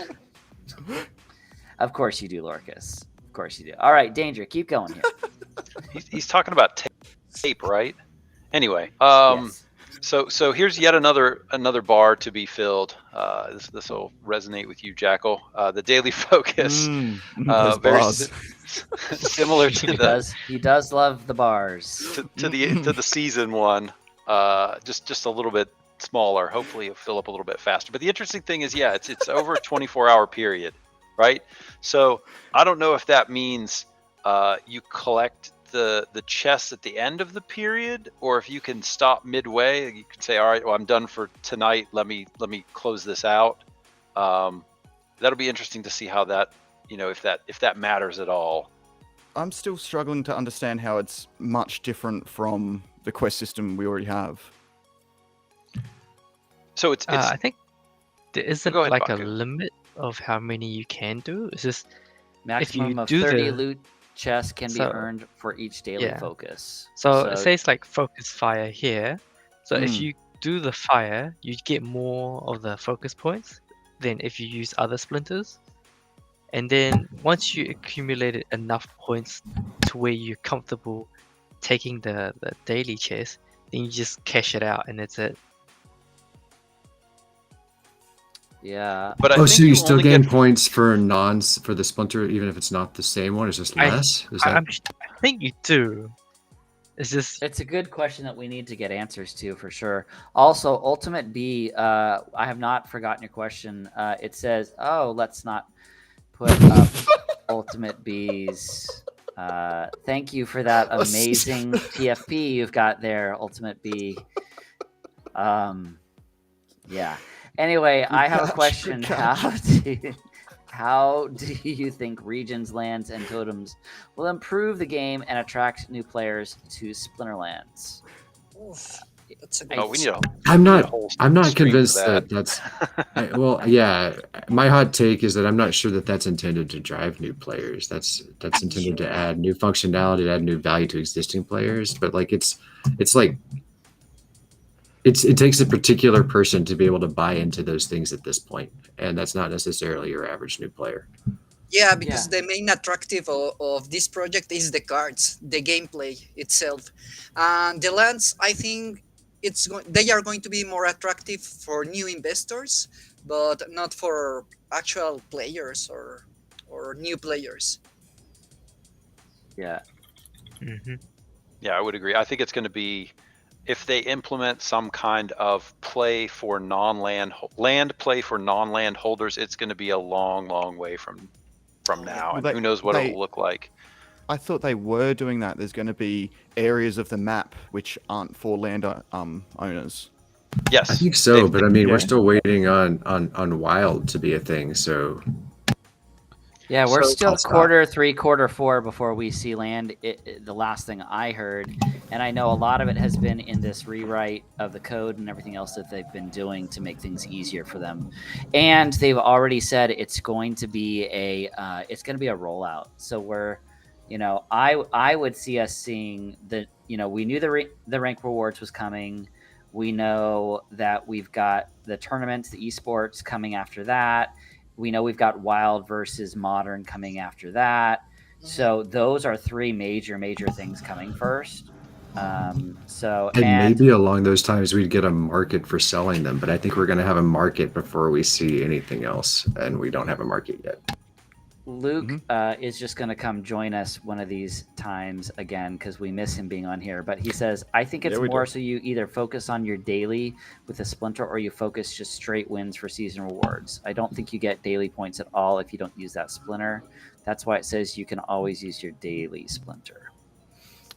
Of course you do, Lorcas. Of course you do. All right, Danger, keep going here. he's talking about tape, right? Anyway, Yes. so here's yet another bar to be filled. This will resonate with you, Jackal. The daily focus, Those very bars. similar to He does love the bars. to the season one. Just a little bit smaller. Hopefully, it'll fill up a little bit faster. But the interesting thing is, yeah, it's over a 24-hour period, right? So I don't know if that means you collect the chests at the end of the period, or if you can stop midway. You can say, all right, well, I'm done for tonight. Let me close this out. That'll be interesting to see how that, if that matters at all. I'm still struggling to understand how it's much different from the quest system we already have. So it's I think there isn't Go ahead, like Baku. a limit of how many you can do. It's just Maximum you of do 30 the- loot chests can be So- earned for each daily Yeah. focus. so it says like focus fire here. So if Mm. you do the fire, you get more of the focus points than if you use other splinters. And then once you accumulated enough points to where you're comfortable taking the daily chest, then you just cash it out and that's it. Yeah. But I Oh, think so you still only gain get points for the splinter, even if it's not the same one. It's just less. Is that? I think you do. It's just It's a good question that we need to get answers to for sure. Also, Ultimate B, I have not forgotten your question. It says, let's not put up Ultimate B's. Thank you for that amazing TFP you've got there, Ultimate B. Yeah. Anyway, I have a catch, question. good catch. How do you think regions, lands, and totems will improve the game and attract new players to Splinterlands? Oof, that's a good Oh, we need a. I'm we need a not. whole I'm not stream for convinced that that's. Yeah. My hot take is that I'm not sure that that's intended to drive new players. That's intended to add new functionality, to add new value to existing players. But like it takes a particular person to be able to buy into those things at this point, and that's not necessarily your average new player. Yeah, because the main attractive of this project is the cards, the gameplay itself, and the lands. I think they are going to be more attractive for new investors, but not for actual players or new players. Yeah. mhm. Yeah, I would agree. I think it's going to be if they implement some kind of play for land play for non-land holders, it's going to be a long way from now, and who knows what it will look like. I thought they were doing that. There's going to be areas of the map which aren't for land owners. Yes, I think so, but I mean, we're still waiting on wild to be a thing. So yeah, we're So- still I'll stop. quarter 3, quarter 4 before we see land. The last thing I heard, and I know a lot of it has been in this rewrite of the code and everything else that they've been doing to make things easier for them. And they've already said it's going to be a rollout. So we're, I would see us seeing we knew the rank rewards was coming. We know that we've got the tournaments, the esports coming after that. We know we've got wild versus modern coming after that. So those are 3 major things coming first. And maybe along those times we'd get a market for selling them, but I think we're going to have a market before we see anything else, and we don't have a market yet. Luke is just going to come join us one of these times again because we miss him being on here. But he says, I think it's more so you either focus on your daily with a splinter or you focus just straight wins for season rewards. I don't think you get daily points at all if you don't use that splinter. That's why it says you can always use your daily splinter.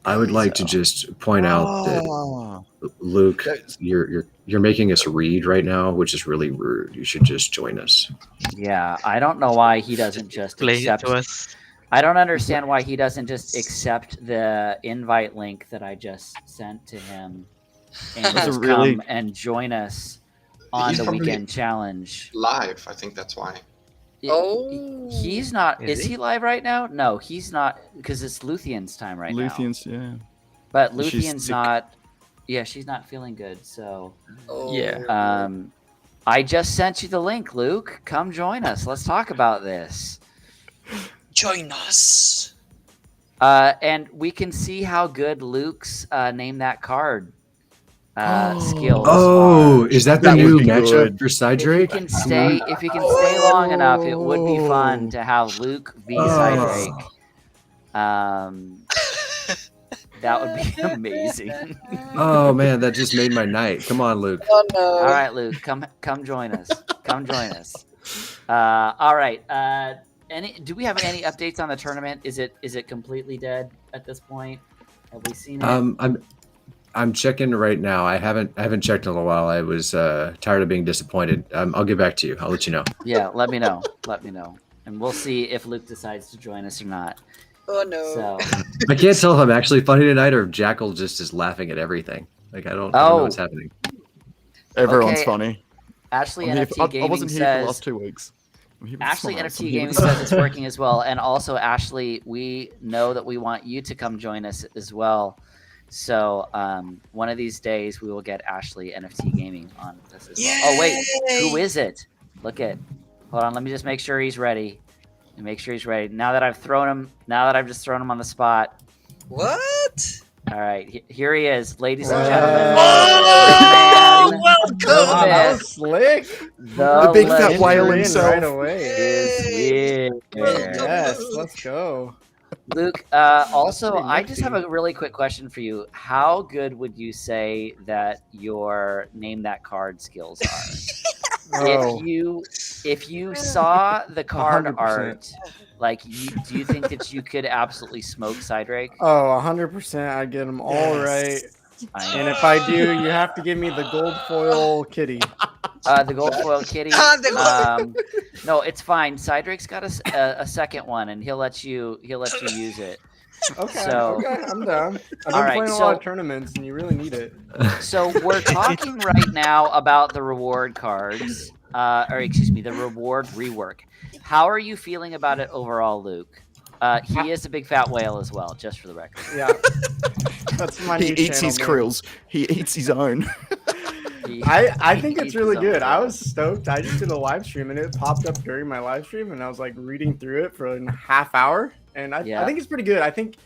I would like to just point out that Luke, you're making us read right now, which is really rude. You should just join us. Yeah, I don't know why he doesn't just accept. I don't understand why he doesn't just accept the invite link that I just sent to him and just come and join us on the weekend challenge. Live, I think that's why. He's not. Is he live right now? No, he's not, because it's Luthien's time right now. Luthien's, yeah. But Luthien's not. Yeah, she's not feeling good. So yeah. I just sent you the link, Luke. Come join us. Let's talk about this. Join us. And we can see how good Luke's name that card skills. Oh, are. is that the new matchup for Cydrake? If you can stay long enough, it would be fun to have Luke v Cydrake. That would be amazing. Oh man, that just made my night. Come on, Luke. Oh no! All right, Luke, come join us. Come join us. All right. Do we have any updates on the tournament? Is it completely dead at this point? Have we seen it? I'm checking right now. I haven't checked in a while. I was tired of being disappointed. I'll get back to you. I'll let you know. Yeah, let me know. And we'll see if Luke decides to join us or not. Oh no! So I can't tell if I'm actually funny tonight or if Jackal just is laughing at everything. Like I don't know what's happening. Everyone's funny. Ashley NFT Gaming I wasn't here for the last 2 weeks. Ashley NFT Gaming says it's working as well. And also, Ashley, we know that we want you to come join us as well. So one of these days we will get Ashley NFT Gaming on this as well. Oh wait, who is it? Hold on, let me just make sure he's ready. Now that I've just thrown him on the spot. What? All right, here he is, ladies and gentlemen. Oh, welcome! That was slick. The big fat whale himself. Right away. Is Yes, let's go. Luke, also, I just have a really quick question for you. How good would you say that your name that card skills are? If you saw the card 100%. art, do you think that you could absolutely smoke Cydrake? Oh, 100%. I get them all right. And if I do, you have to give me the gold foil kitty. The gold foil kitty. No, it's fine. Cydrake's got a second one, and he'll let you use it. Okay, So- okay, I'm down. I've been All right, playing a lot of tournaments, and you really need it. So we're talking right now about the reward cards, the reward rework. How are you feeling about it overall, Luke? He is a big fat whale as well, just for the record. Yeah. That's my new He eats channel his name. krills. He eats his own. I think he it's eats really his own good. I food. was stoked. I just did a live stream and it popped up during my live stream and I was like reading through it for a half hour. And I think it's pretty good. I think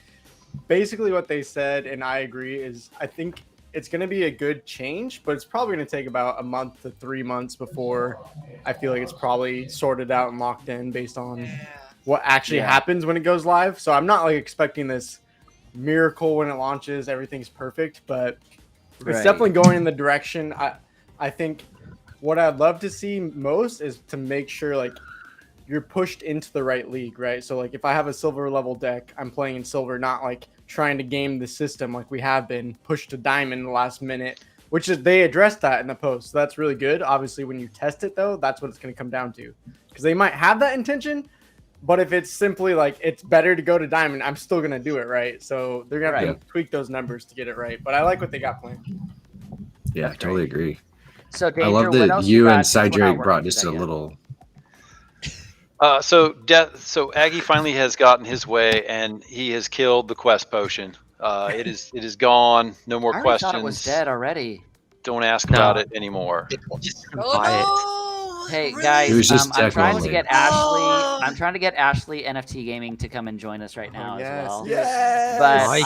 basically what they said, and I agree, is I think it's going to be a good change, but it's probably going to take about a month to 3 months before I feel like it's probably sorted out and locked in based on what actually happens when it goes live. So I'm not like expecting this miracle when it launches, everything's perfect, but It's definitely going in the direction. I think what I'd love to see most is to make sure like you're pushed into the right league, right? So like if I have a silver level deck, I'm playing in silver, not like trying to game the system like we have been pushed to diamond in the last minute, which is they addressed that in the post. So that's really good. Obviously, when you test it though, that's what it's going to come down to, because they might have that intention, but if it's simply like it's better to go to diamond, I'm still going to do it, right? So they're going to have to tweak those numbers to get it right. But I like what they got planned. Yeah, totally agree. So Danger, I love what that else you and got? 'Cause we're not Cydrake working brought through just that a yet. little. So Aggie finally has gotten his way, and he has killed the quest potion. It is gone. No more I already questions. thought it was dead already. Don't ask No. about it anymore. Just Oh buy it. no! Hey Really? guys, It was just I'm tech trying only. to get Oh. Ashley. I'm trying to get Ashley NFT Gaming to come and join us right now yes, as well. yes. But Nice.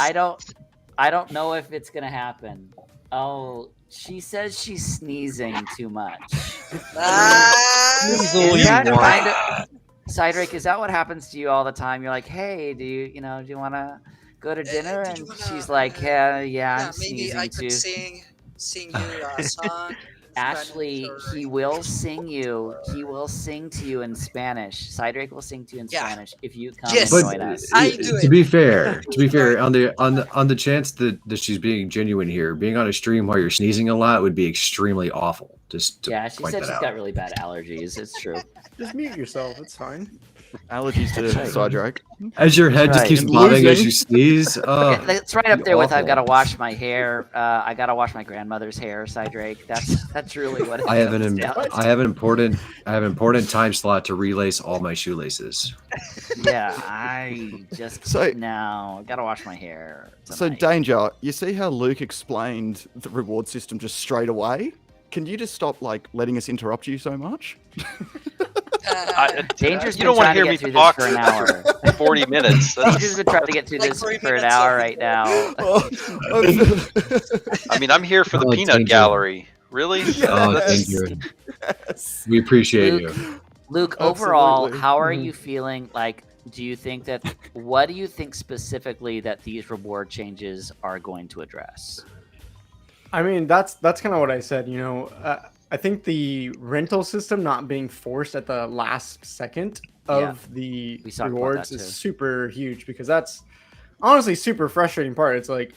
I don't know if it's gonna happen. Oh, she says she's sneezing too much. Sneeze all Is you that want. kind of Cydrake? Is that what happens to you all the time? You're like, hey, do you want to go to dinner? did you And wanna, she's like, yeah, I'm maybe sneezing I could too. sing you a song. Ashley, Spanish or he will sing you. He will sing to you in Spanish. Cydrake will sing to you in Yeah. Spanish if you come Yes. and But join us. I do to it. be fair, on the chance that she's being genuine here, being on a stream while you're sneezing a lot would be extremely awful. Just to Yeah, she point said that she's out. got really bad allergies. It's true. Just mute yourself. It's fine. Allergies to That's right. Cydrake. As your head just right. keeps And bobbing as losing. you sneeze. Oh, It's right up be there with I've got to awful. wash my hair. I got to wash my grandmother's hair. Cydrake. That's really what it I have comes an down to. I have an important time slot to relace all my shoelaces. Yeah, I just So- now got to wash my hair. So, tonight. Danger, you see how Luke explained the reward system just straight away? Can you just stop like letting us interrupt you so much? Danger's You been don't want to trying hear get me through talk this for an hour. for 40 minutes. Danger's been trying to get through Like this 3 for an minutes hour of- right now. I mean, I'm here for the Oh, peanut Danger. gallery. Really? Oh, That's- thank you. Yes. We appreciate Luke, you. Luke, overall, Absolutely. how are Mhm. you feeling? Like, do you think that? What do you think specifically that these reward changes are going to address? I mean, that's kind of what I said. I think the rental system not being forced at the last second of the We talked about rewards that is too. super huge, because that's honestly super frustrating part. It's like,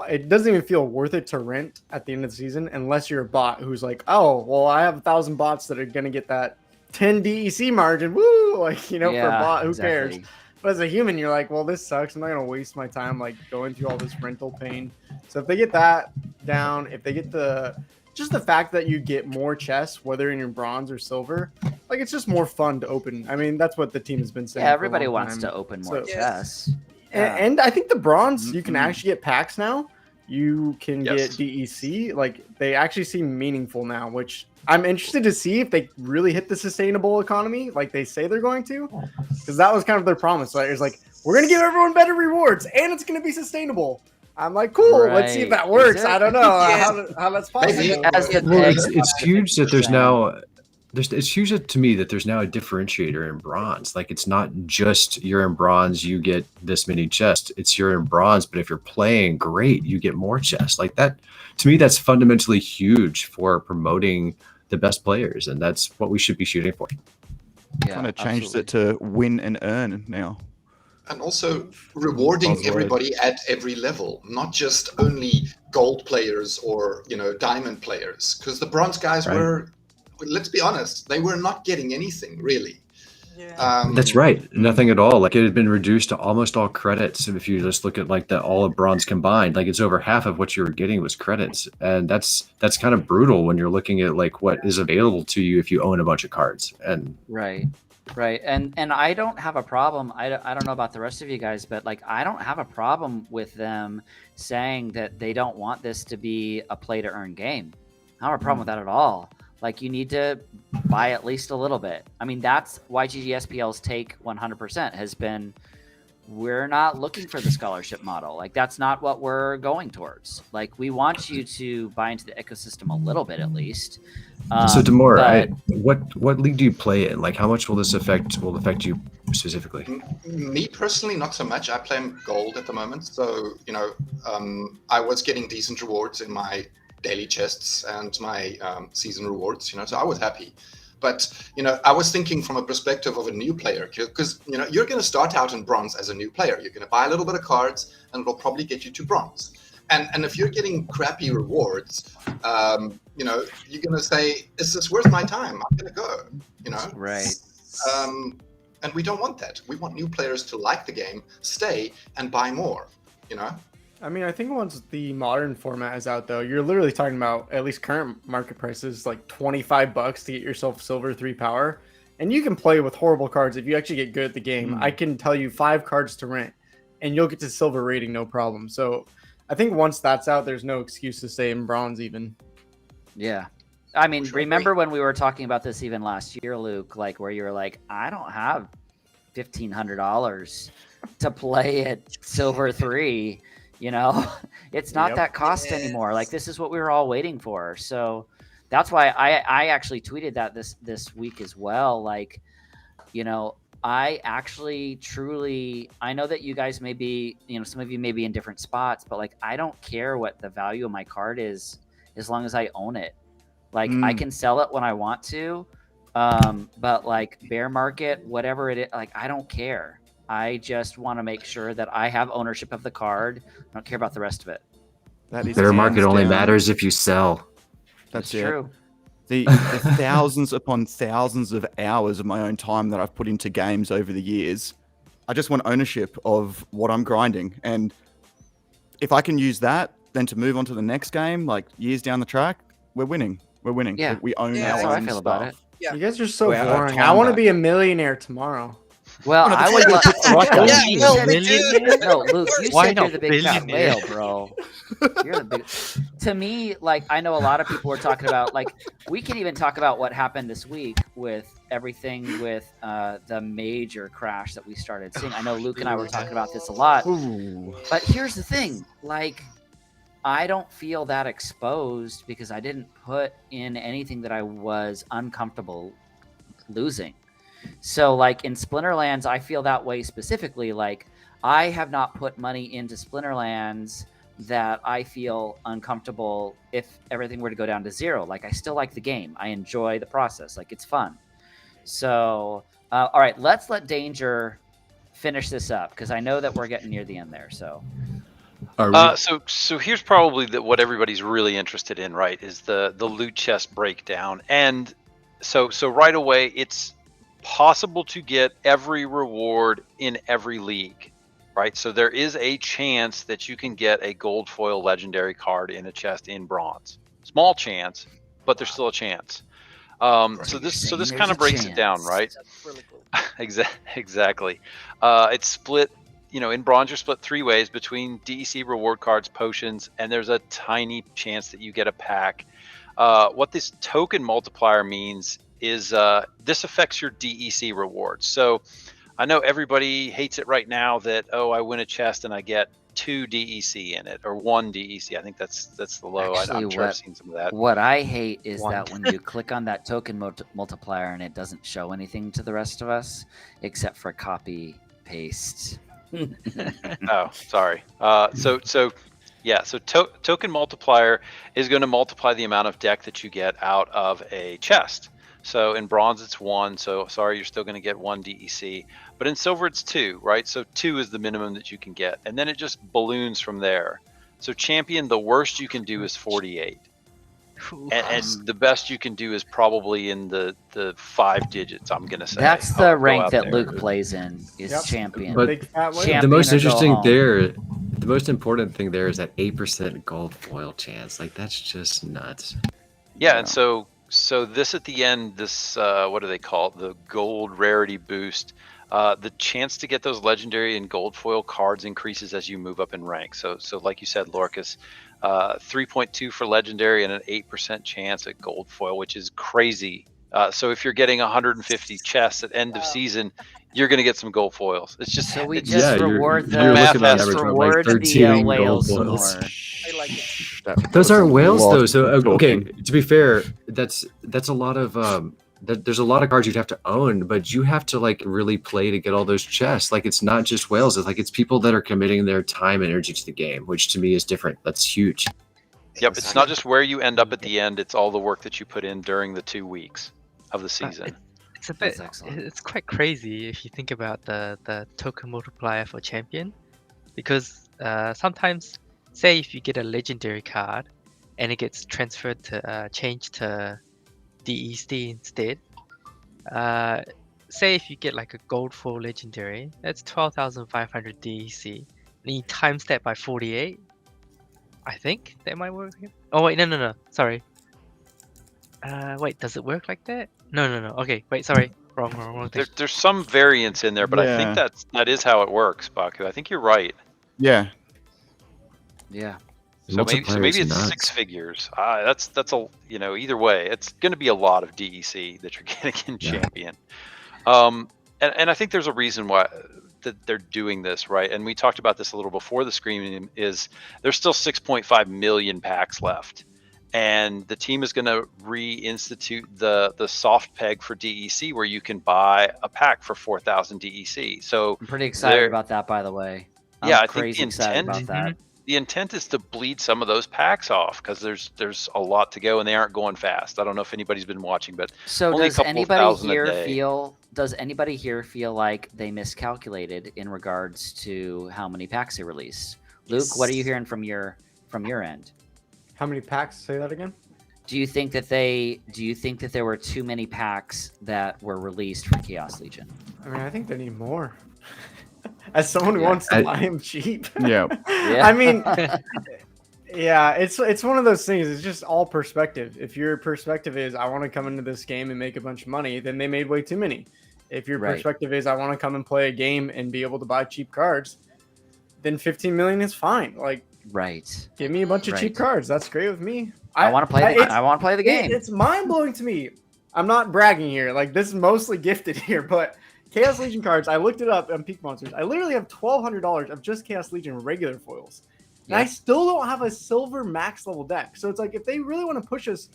it doesn't even feel worth it to rent at the end of the season unless you're a bot who's like, oh, well, I have 1,000 bots that are gonna get that 10 DEC margin. Woo! Like, for a bot, who cares? But as a human, you're like, well, this sucks. I'm not gonna waste my time like going through all this rental pain. So if they get that down, if they get just the fact that you get more chests, whether in your bronze or silver, like it's just more fun to open. I mean, that's what the team has been saying. Yeah, for a everybody long wants time. to open more So- chests. And I think the bronze, you can Mhm. actually get packs now. You can Yes. get DEC. Like they actually seem meaningful now, which I'm interested to see if they really hit the sustainable economy like they say they're going to, because that was kind of their promise. Right? It's like, we're gonna give everyone better rewards and it's gonna be sustainable. I'm like, cool. Let's see if Right. that works. Is it? I don't know Yeah. how that's possible. Maybe. As the Well, peg- it's huge that there's now it's huge to me that there's now a differentiator in bronze. Like it's not just you're in bronze, you get this many chests. It's you're in bronze, but if you're playing great, you get more chests. Like that, to me, that's fundamentally huge for promoting the best players, and that's what we should be shooting for. Yeah, Kind of changed absolutely. it to win and earn now. And also rewarding Buzzword. everybody at every level, not just only gold players or diamond players, because the bronze guys Right. were, let's be honest, they were not getting anything really. Yeah. That's right. Nothing at all. Like it had been reduced to almost all credits. If you just look at like the all of bronze combined, like it's over half of what you were getting was credits. And that's kind of brutal when you're looking at like what is available to you if you own a bunch of cards. And Right. And I don't have a problem. I don't know about the rest of you guys, but like I don't have a problem with them saying that they don't want this to be a play to earn game. I don't have a problem with that at all. Like you need to buy at least a little bit. I mean, that's YGG SPL's take 100% has been we're not looking for the scholarship model. Like, that's not what we're going towards. Like, we want you to buy into the ecosystem a little bit at least. So Demore, but what league do you play in? Like, how much will this affect you specifically? Me personally, not so much. I play in gold at the moment, so I was getting decent rewards in my daily chests and my season rewards. So I was happy. But I was thinking from a perspective of a new player, because you're going to start out in bronze as a new player. You're going to buy a little bit of cards, and it'll probably get you to bronze. And if you're getting crappy rewards, you're going to say, "Is this worth my time? I'm going to go." Right. And we don't want that. We want new players to like the game, stay, and buy more. I mean, I think once the modern format is out, though, you're literally talking about, at least current market prices, like $25 to get yourself Silver 3 power. And you can play with horrible cards if you actually get good at the game. I can tell you 5 cards to rent, and you'll get to Silver rating, no problem. So I think once that's out, there's no excuse to stay in bronze even. Yeah. I mean, remember when we were talking about this even last year, Luke, like where you were like, I don't have $1,500 to play at Silver 3. It's not that cost anymore. Like, this is what we were all waiting for. So that's why I actually tweeted that this week as well. Like, I actually truly, I know that you guys may be, some of you may be in different spots, but like, I don't care what the value of my card is as long as I own it. Like, I can sell it when I want to. But like bear market, whatever it is, like, I don't care. I just want to make sure that I have ownership of the card. I don't care about the rest of it. That is bear market only matters if you sell. That's true. The thousands upon thousands of hours of my own time that I've put into games over the years, I just want ownership of what I'm grinding. And if I can use that, then to move on to the next game, like years down the track, we're winning. We're winning. Yeah. We own That's our how I own feel stuff. about it. Yeah. You guys are so We're out of boring. time I want to back. be a millionaire tomorrow. Well, I would Luke, no, Luke, you Why said you're not the big fat billionaire? whale, bro. You're the big. To me, like, I know a lot of people were talking about, like, we can even talk about what happened this week with everything with the major crash that we started seeing. I know Luke and I were talking about this a lot. Ooh. But here's the thing, like, I don't feel that exposed because I didn't put in anything that I was uncomfortable losing. So like in Splinterlands, I feel that way specifically. Like, I have not put money into Splinterlands that I feel uncomfortable if everything were to go down to zero. Like, I still like the game. I enjoy the process. Like, it's fun. So, all right, let's let Danger finish this up because I know that we're getting near the end there. So, so here's probably what everybody's really interested in, right? Is the loot chest breakdown. And so right away, it's possible to get every reward in every league, right? So there is a chance that you can get a gold foil legendary card in a chest in bronze. Small chance, but there's still a chance. So this kind of breaks it down, right? That's really cool. Exactly. It's split. In bronze, you're split 3 ways between DEC reward cards, potions, and there's a tiny chance that you get a pack. What this token multiplier means is this affects your DEC rewards. So I know everybody hates it right now that, I win a chest and I get 2 DEC in it or 1 DEC. I think that's the low. Actually, I'm sure I've seen some of that. what I hate is One. that when you click on that token multiplier and it doesn't show anything to the rest of us except for copy paste. Oh, sorry. So token multiplier is going to multiply the amount of deck that you get out of a chest. So in bronze, it's 1. So sorry, you're still going to get 1 DEC. But in silver, it's 2, right? So 2 is the minimum that you can get. And then it just balloons from there. So champion, the worst you can do is 48. And the best you can do is probably in the 5 digits, I'm going to say. That's I'll the go rank out that there. Luke plays in, is Yep. champion. But Big fat whale. Champion the most or go interesting home. the most important thing there is that 8% gold foil chance. Like, that's just nuts. Yeah, and so this at the end, this what do they call it? The gold rarity boost. The chance to get those legendary and gold foil cards increases as you move up in rank. So like you said, Lorcas, 3.2 for legendary and an 8% chance at gold foil, which is crazy. So if you're getting 150 chests at end of season, you're going to get some gold foils. It's just So we it's just Yeah, reward you're the looking at just average of, like, reward the 13 whales gold some foils. more. I like it. That Those was a aren't whales lot though. of So okay, talking. to be fair, that's a lot of there's a lot of cards you'd have to own, but you have to like really play to get all those chests. Like it's not just whales. It's like it's people that are committing their time and energy to the game, which to me is different. That's huge. Yep, it's not just where you end up at the end, it's all the work that you put in during the 2 weeks of the season. It's a That's bit. excellent. It's quite crazy if you think about the token multiplier for champion, because sometimes, say if you get a legendary card, and it gets transferred to changed to DEC instead. Say if you get like a gold 4 legendary, that's 12,500 DEC, and you times that by 48. I think that might work here. Oh wait, no, sorry. Wait, does it work like that? No. Okay, wait, sorry, wrong thing. There's some variance in there, but I think Yeah. that is how it works, Baku. I think you're right. Yeah. Yeah. So maybe Multiplier's it's nuts. 6 figures. That's a either way, it's going to be a lot of DEC that you're getting in Yeah. champion. And I think there's a reason why that they're doing this, right? And we talked about this a little before the screening. Is there's still 6.5 million packs left, and the team is going to reinstitute the soft peg for DEC, where you can buy a pack for 4,000 DEC. So I'm pretty excited there- about that, by the way. Yeah, I'm I think crazy the excited about intent- that. the intent is to bleed some of those packs off, because there's a lot to go and they aren't going fast. I don't know if anybody's been watching, but So only a does couple anybody thousand a here day. feel like they miscalculated in regards to how many packs they released? Luke, what are you hearing from your end? How many packs? Say that again. Do you think that there were too many packs that were released for Chaos Legion? I mean, I think they need more. As someone who Yeah, wants to buy him cheap. Yeah. Yeah. I mean, yeah, it's one of those things. It's just all perspective. If your perspective is I want to come into this game and make a bunch of money, then they made way too many. If your Right. perspective is I want to come and play a game and be able to buy cheap cards, then 15 million is fine. Like, Right. give me a bunch of cheap Right. cards. That's great with me. I want to play the game. It's mind blowing to me. I'm not bragging here. Like, this is mostly gifted here, but Chaos Legion cards, I looked it up on Peak Monsters. I literally have $1,200 of just Chaos Legion regular foils. And I Yeah. still don't have a silver max level deck. So it's like, if they really want to push us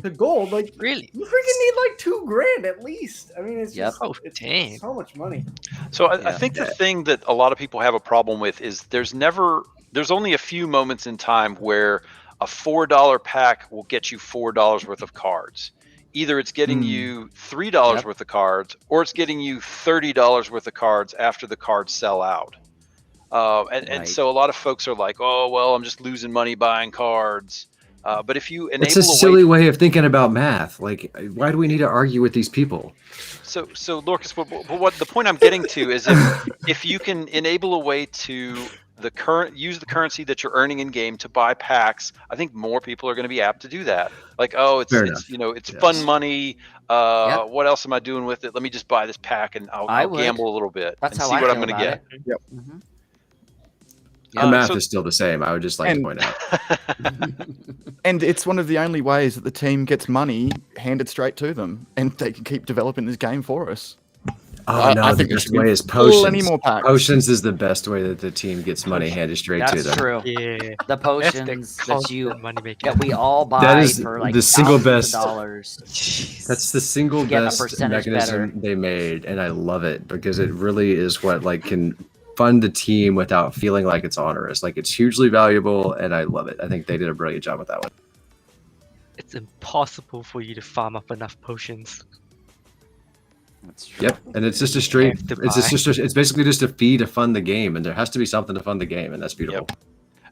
to gold, like, Really? you freaking need like $2,000 at least. I mean, it's Yep. just, Oh, it's damn. so much money. So I Yeah. think the thing that a lot of people have a problem with is there's only a few moments in time where a $4 pack will get you $4 worth of cards. Either it's getting you $3 Yep. worth of cards, or it's getting you $30 worth of cards after the cards sell out. And Right. so a lot of folks are like, oh, well, I'm just losing money buying cards. But if you enable It's a silly way of thinking about math. Like, why do we need to argue with these people? So Lorcas, but what the point I'm getting to is if you can enable a way to use the currency that you're earning in game to buy packs, I think more people are going to be apt to do that. Like, oh, Fair it's enough. it's Yes. fun money. Yep. What else am I doing with it? Let me just buy this pack and I I'll would. gamble a little bit That's and how see I what I'm feel going to about get. it. Yep. Mhm. Our math so- is still the same. I would just like to And- point out. And it's one of the only ways that the team gets money handed straight to them, and they can keep developing this game for us. Oh no, I the think there best should be way is plenty potions. more packs. Potions is the best way that the team gets money handed straight to That's them. true. Yeah. The That's the potions that you constant money maker. that we all buy is for like the single thousands best- of dollars. That's the single Get a best percentage mechanism better. they made, and I love it because it really is what like can fund the team without feeling like it's onerous. Like it's hugely valuable, and I love it. I think they did a brilliant job with that one. It's impossible for you to farm up enough potions. That's true. Yep, and it's just a straight. Have to It's just it's basically just a fee to fund the game, and there has to be something to fund the game, and that's beautiful.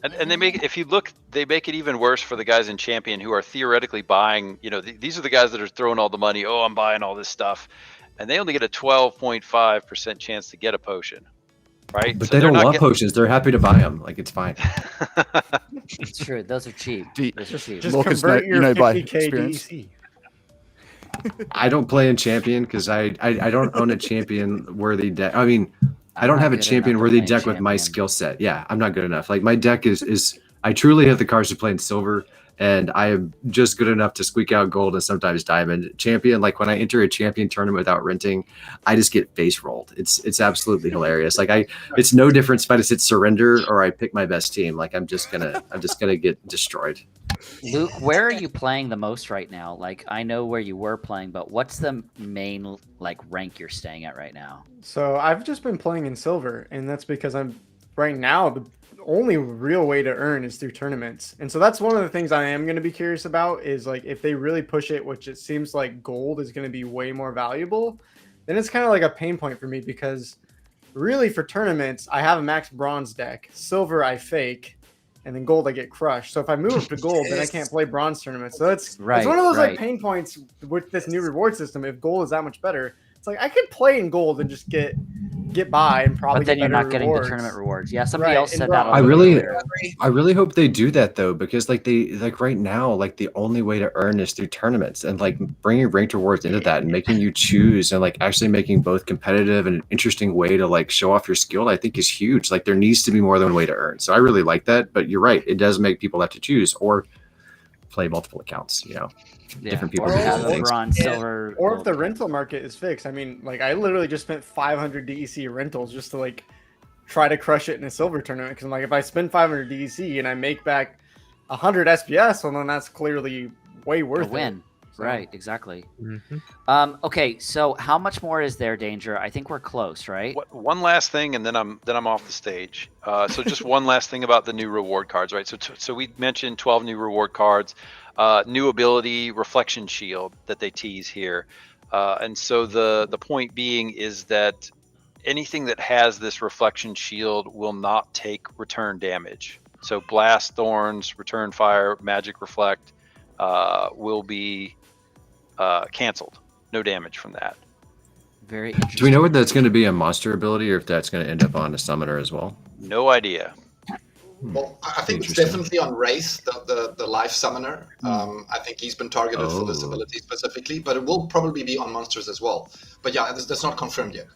And they make if you look, they make it even worse for the guys in Champion who are theoretically buying. These are the guys that are throwing all the money. Oh, I'm buying all this stuff, and they only get a 12.5% chance to get a potion, right? But So they they're don't not want potions. They're happy to buy them. Like it's fine. It's true. Those are cheap. Do you- Those are cheap. Just Lorcas convert know- your you know by 50K experience. DEC. I don't play in champion because I don't own a champion worthy deck. I mean, I don't I'm have a not good champion enough to worthy play in deck with my champion. skill set. Yeah, I'm not good enough. Like my deck is I truly have the cards to play in silver, and I am just good enough to squeak out gold and sometimes diamond. Champion, like when I enter a champion tournament without renting, I just get face rolled. It's absolutely hilarious. Like it's no difference if I just hit surrender or I pick my best team. Like I'm just gonna get destroyed. Luke, where are you playing the most right now? Like I know where you were playing, but what's the main like rank you're staying at right now? So I've just been playing in silver, and that's because I'm right now the only real way to earn is through tournaments. And so that's one of the things I am going to be curious about is like if they really push it, which it seems like gold is going to be way more valuable, then it's kind of like a pain point for me because really for tournaments, I have a max bronze deck. Silver, I fake. And then gold, I get crushed. So if I move up to gold, then I can't play bronze tournaments. So it's one of those like pain points with this new reward system. If gold is that much better, it's like I could play in gold and just get by and probably. But then you're not getting the rewards. tournament rewards. Yeah, somebody else said that. I really hope they do that though, because like right now, like the only way to earn is through tournaments, and like bringing ranked rewards into that and making you choose and like actually making both competitive and an interesting way to like show off your skill, I think is huge. Like there needs to be more than one way to earn. So I really like that, but you're right, it does make people have to choose or play multiple accounts. You know. Different people bronze, silver, or if the rental market is fixed. I mean, like I literally just spent 500 DEC rentals just to like try to crush it in a silver tournament because I'm like, if I spend 500 DEC and I make back 100 SPS, well then that's clearly way worth a win. So. Right, exactly. Mm-hmm. Okay, so how much more is there, Danger? I think we're close, right? One last thing, and then I'm off the stage. So just one last thing about the new reward cards, right? So we mentioned 12 new reward cards, new ability, Reflection Shield that they tease here, and so the point being is that anything that has this Reflection Shield will not take return damage. So Blast, Thorns, Return Fire, Magic Reflect will be canceled. No damage from that. Very interesting. Do we know whether that's going to be a monster ability or if that's going to end up on a summoner as well? No idea. Well, I think it's definitely on Rathe, the life summoner. I think he's been targeted for this ability specifically, but it will probably be on monsters as well. But yeah, that's not confirmed yet.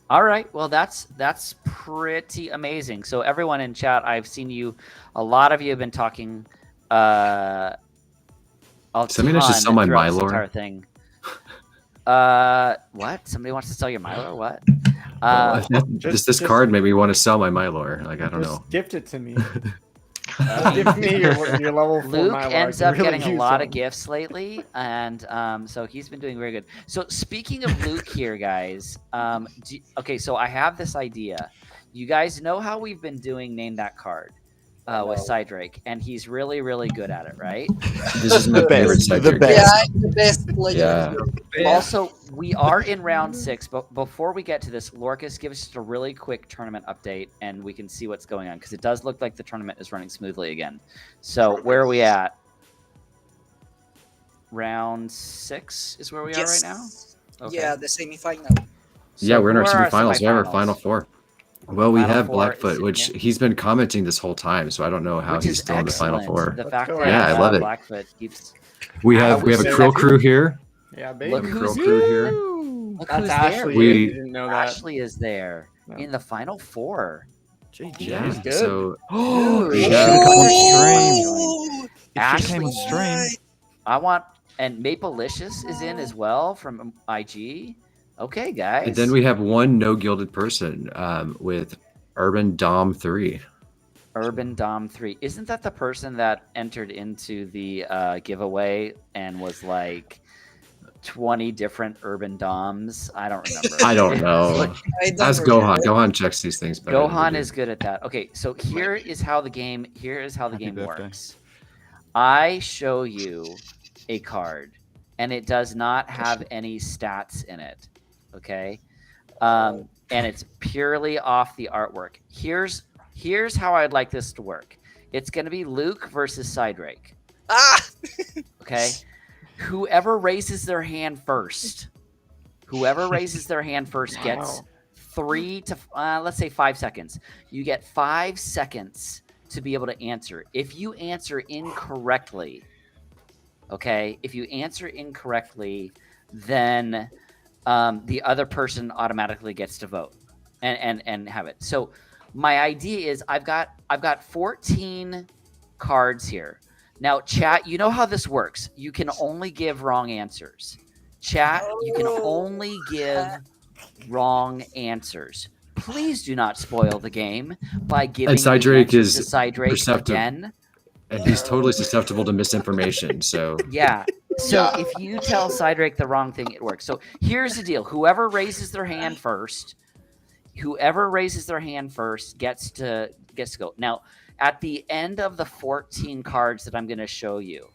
All right. Well, that's pretty amazing. So everyone in chat, I've seen you. A lot of you have been talking. Somebody should sell my Mylor thing. What? Somebody wants to sell your Mylor? What? This card made me want to sell my Mylor. Like I don't know. Gift it to me. Give me your level 4 Luke Mylor. ends up getting a lot of gifts lately, and so he's been doing very good. So speaking of Luke here, guys, okay, so I have this idea. You guys know how we've been doing Name That Card with Cydrake, and he's really, really good at it, right? This is my favorite Cydrake. Yeah, the best player. Yeah. Also, we are in round 6, but before we get to this, Lorcas, give us just a really quick tournament update, and we can see what's going on, because it does look like the tournament is running smoothly again. So where are we at? Round 6 is where we are right now? Okay. Yeah, the semifinal. Yeah, we're in our semifinals. We have our semifinals? final 4. Well, we Final have 4 Blackfoot, is which in. he's been commenting this whole time, so I don't know how Which he's is still in the final excellent. 4. The fact go. that Yeah, I love it. Blackfoot keeps... We have a Krill crew here. Yeah, baby. Look Krill who's crew here. Look That's who's Ashley. there. We- You didn't know that. Ashley is there in the final 4. Yeah, good. so Oh, Ooh, she yeah. should have come on Ooh. stream. If she came on Ashley. stream. I want, and Maplelicious is in as well from IG. Okay, guys. and then we have one no gilded person with Urban Dom 3. Urban Dom 3. Isn't that the person that entered into the giveaway and was like 20 different Urban Doms? I don't remember. I don't know. That's Gohan. Gohan checks these things better. than we Gohan do. is good at that. Okay, so here is how the game Happy birthday. works. I show you a card, and it does not have any stats in it. Okay, and it's purely off the artwork. Here's how I'd like this to work. It's going to be Luke versus Cydrake. Ah! Okay, whoever raises their hand first gets 3 to let's say 5 seconds. You get 5 seconds to be able to answer. If you answer incorrectly, then the other person automatically gets to vote and have it. So my idea is I've got 14 cards here. Now, chat, you know how this works. You can only give wrong answers. Chat, you can only give wrong answers. Please do not spoil the game by giving Cydrake the answers is to Cydrake perceptive. again. And he's totally susceptible to misinformation. So Yeah. So if you tell Cydrake the wrong thing, it works. So here's the deal. Whoever raises their hand first gets to go. Now, at the end of the 14 cards that I'm going to show you,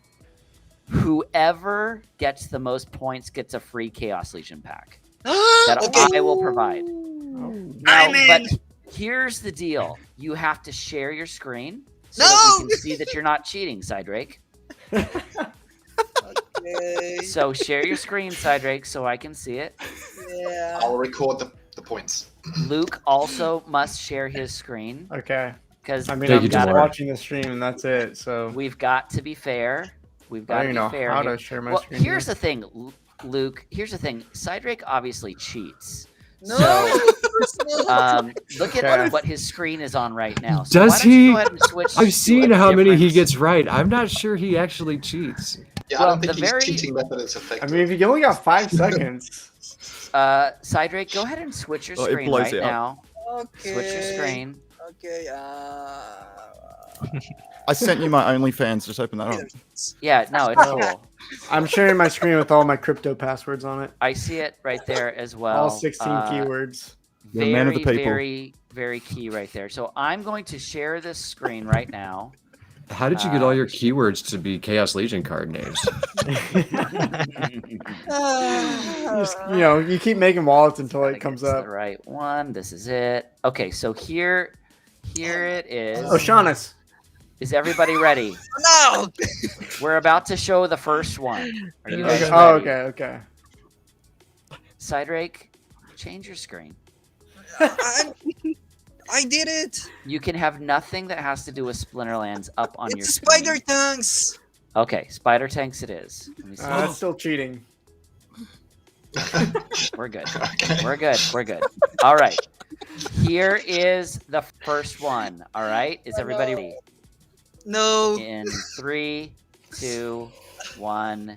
whoever gets the most points gets a free Chaos Legion pack that I will provide. Now, but here's the deal. You have to share your screen so that we can see that you're not cheating, Cydrake. Okay. So share your screen, Cydrake, so I can see it. Yeah. I'll record the points. Luke also must share his screen Okay. because I mean, Thank I'm you, just Demore. watching the stream and that's it. So we've got to be fair. We've I got don't to even know be fair. how here. to share my Well, screen. here's the thing, Luke. Here's the thing. Cydrake obviously cheats. No. So, look Okay. at what his screen is on right now. So Does why don't you he? go ahead and switch I've to seen a how many he different- gets right. I'm not sure he actually cheats. Yeah, Well, I don't think the his very- cheating method is I effective. mean, if you only got 5 seconds. Cydrake, go ahead and switch your Oh, it screen blows right it up. now. Okay. Switch your screen. Okay. I sent you my OnlyFans. Just open that up. Yeah, no, it's cool. I'm sharing my screen with all my crypto passwords on it. I see it right there as well. All 16 keywords. You're a man of the Very, people. very, very key right there. So I'm going to share this screen right now. How did you get all your keywords to be Chaos Legion card names? Just, you keep making wallets until Gotta it comes get to up. the right one. This is it. Okay, so here it is. Oh, Shaunus. Is everybody ready? No. We're about to show the first one. Are you guys Okay. ready? Oh, okay. Cydrake, change your screen. I did it. You can have nothing that has to do with Splinterlands up on your It's screen. spider tanks. Okay, spider tanks it is. Let me see. That's still cheating. We're good. Okay. We're good. We're good. All right. Here is the first one. All right. Is everybody ready? No. In 3, 2, 1.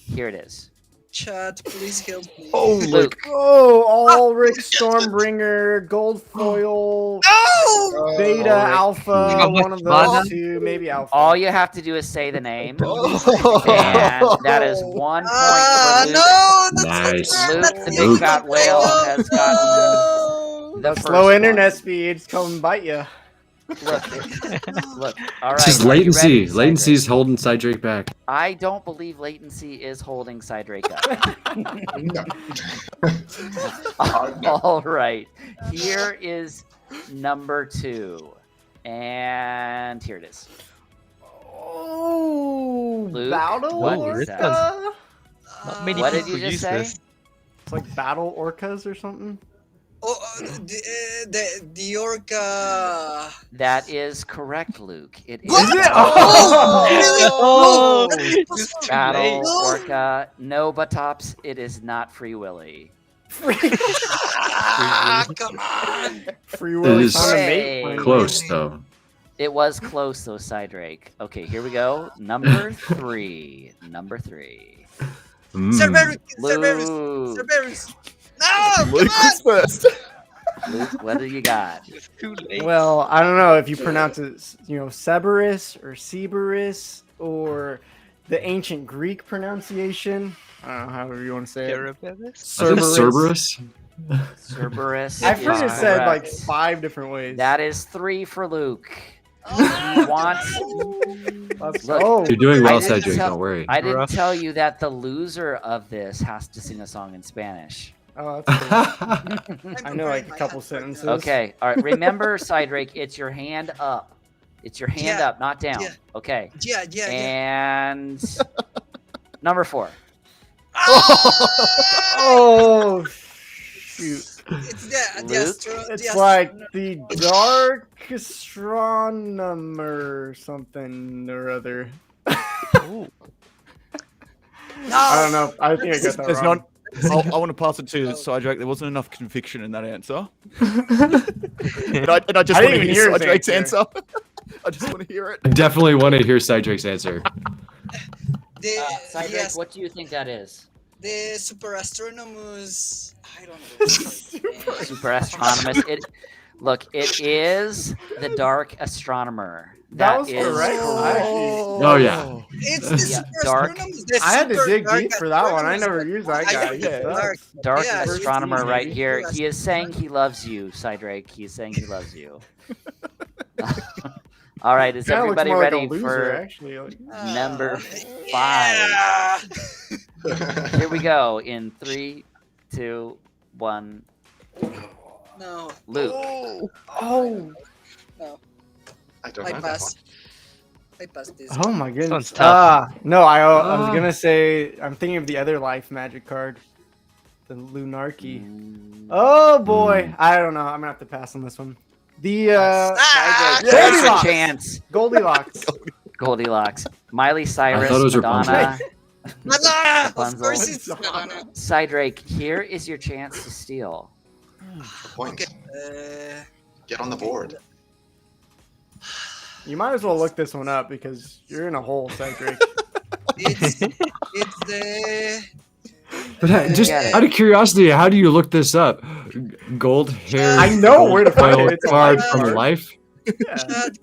Here it is. Chat, please help me. Oh, Luke. Oh, Ulrich, Stormbringer, Gold Foil, No. Beta, Ulrich. Alpha, How much one of mana? those two, maybe Alpha. All you have to do is say the name. Oh. And that is 1 point Ah, for Luke. no. That's Nice. Luke, the big Luke. fat whale, has gotten No. the first Slow one. internet speeds come bite you. Look. All right. It's just are you latency. ready, Latency's Cydrake? holding Cydrake back. I don't believe latency is holding Cydrake up. No. All right. Here is number 2. And here it is. Oh, Luke, Battle what Orca? is that? Not many What did people you just use say? this. It's like Battle Orcas or something. Oh, the orca. That is correct, Luke. It is What? Oh, really? Oh, No, that is it's possible. too Battle late. Orca. No, Batops, it is not Free Willy. Ah, come on. Free Willy is found a Hey. mate. finally. Close, though. It was close, though, Cydrake. Okay, here we go. Number 3. Number 3. Cerberus. Luke. Cerberus. No, Luke come on. is first. Luke, what do you got? It's too late. Well, I don't know if you pronounce it, Cerberus or Cerberus or the ancient Greek pronunciation. I don't know, however you want to say it. Cerberus? I think Cerberus. Cerberus. I've heard is it said like correct. 5 different ways. That is 3 for Luke. Oh, He wants. Let's Look, go. You're doing well, I didn't Cydrake. tell- Don't worry. I didn't Rough. tell you that the loser of this has to sing a song in Spanish. Oh, that's cool. I'm I know like preparing a my couple hand right now. sentences. Okay. All right. Remember, Cydrake, it's your hand up. It's your hand Yeah, up, not down. yeah. Okay. Yeah. And number 4. Oh, shoot. It's the Luke? It's like the Dark Astronomer something or other. Ooh. I don't know. I think I got that There's wrong. not. I want to pass it to Cydrake. There wasn't enough conviction in that answer. and I just I want didn't to even hear hear his Cydrake's answer. answer. I just want to hear it. I definitely want to hear Cydrake's answer. Cydrake, Yes, what do you think that is? the super astronomus. I don't know. Super astronomous. It is the dark astronomer. That was is correct. Oh, yeah. It's the Yeah, super dark. astronomus. The I had to super dig dark deep for that one. I astronomus. never used that I guy. use Yeah, dark. Dark Yeah, it's astronomer easy. right here. Super He is saying he loves you, Cydrake. He is saying he loves you. All right, is Kinda looks everybody more like a ready loser, for actually. Like, number Yeah. 5? Here we go in 3, 2, 1. No. Luke. oh, I don't I know that one. pass. I pass this. oh my goodness. Sounds tough. No, I was gonna say I'm thinking of the other life magic card, the Lunarchy. Oh boy, I don't know. I'm gonna have to pass on this one. The Cydrake, yeah. there's your Goldilocks. chance. Goldilocks. Goldilocks. Miley Cyrus, thought it was Madonna. Madonna! Of Rapunzel. course it's Madonna. Cydrake, here is your chance to steal. Point. Uh, Get on the board. You might as well look this one up because you're in a hole, Cydrake. it's the But just Get it. out of curiosity, how do you look this up? Gold hair. I know where to find it. It's a card life from card. life. give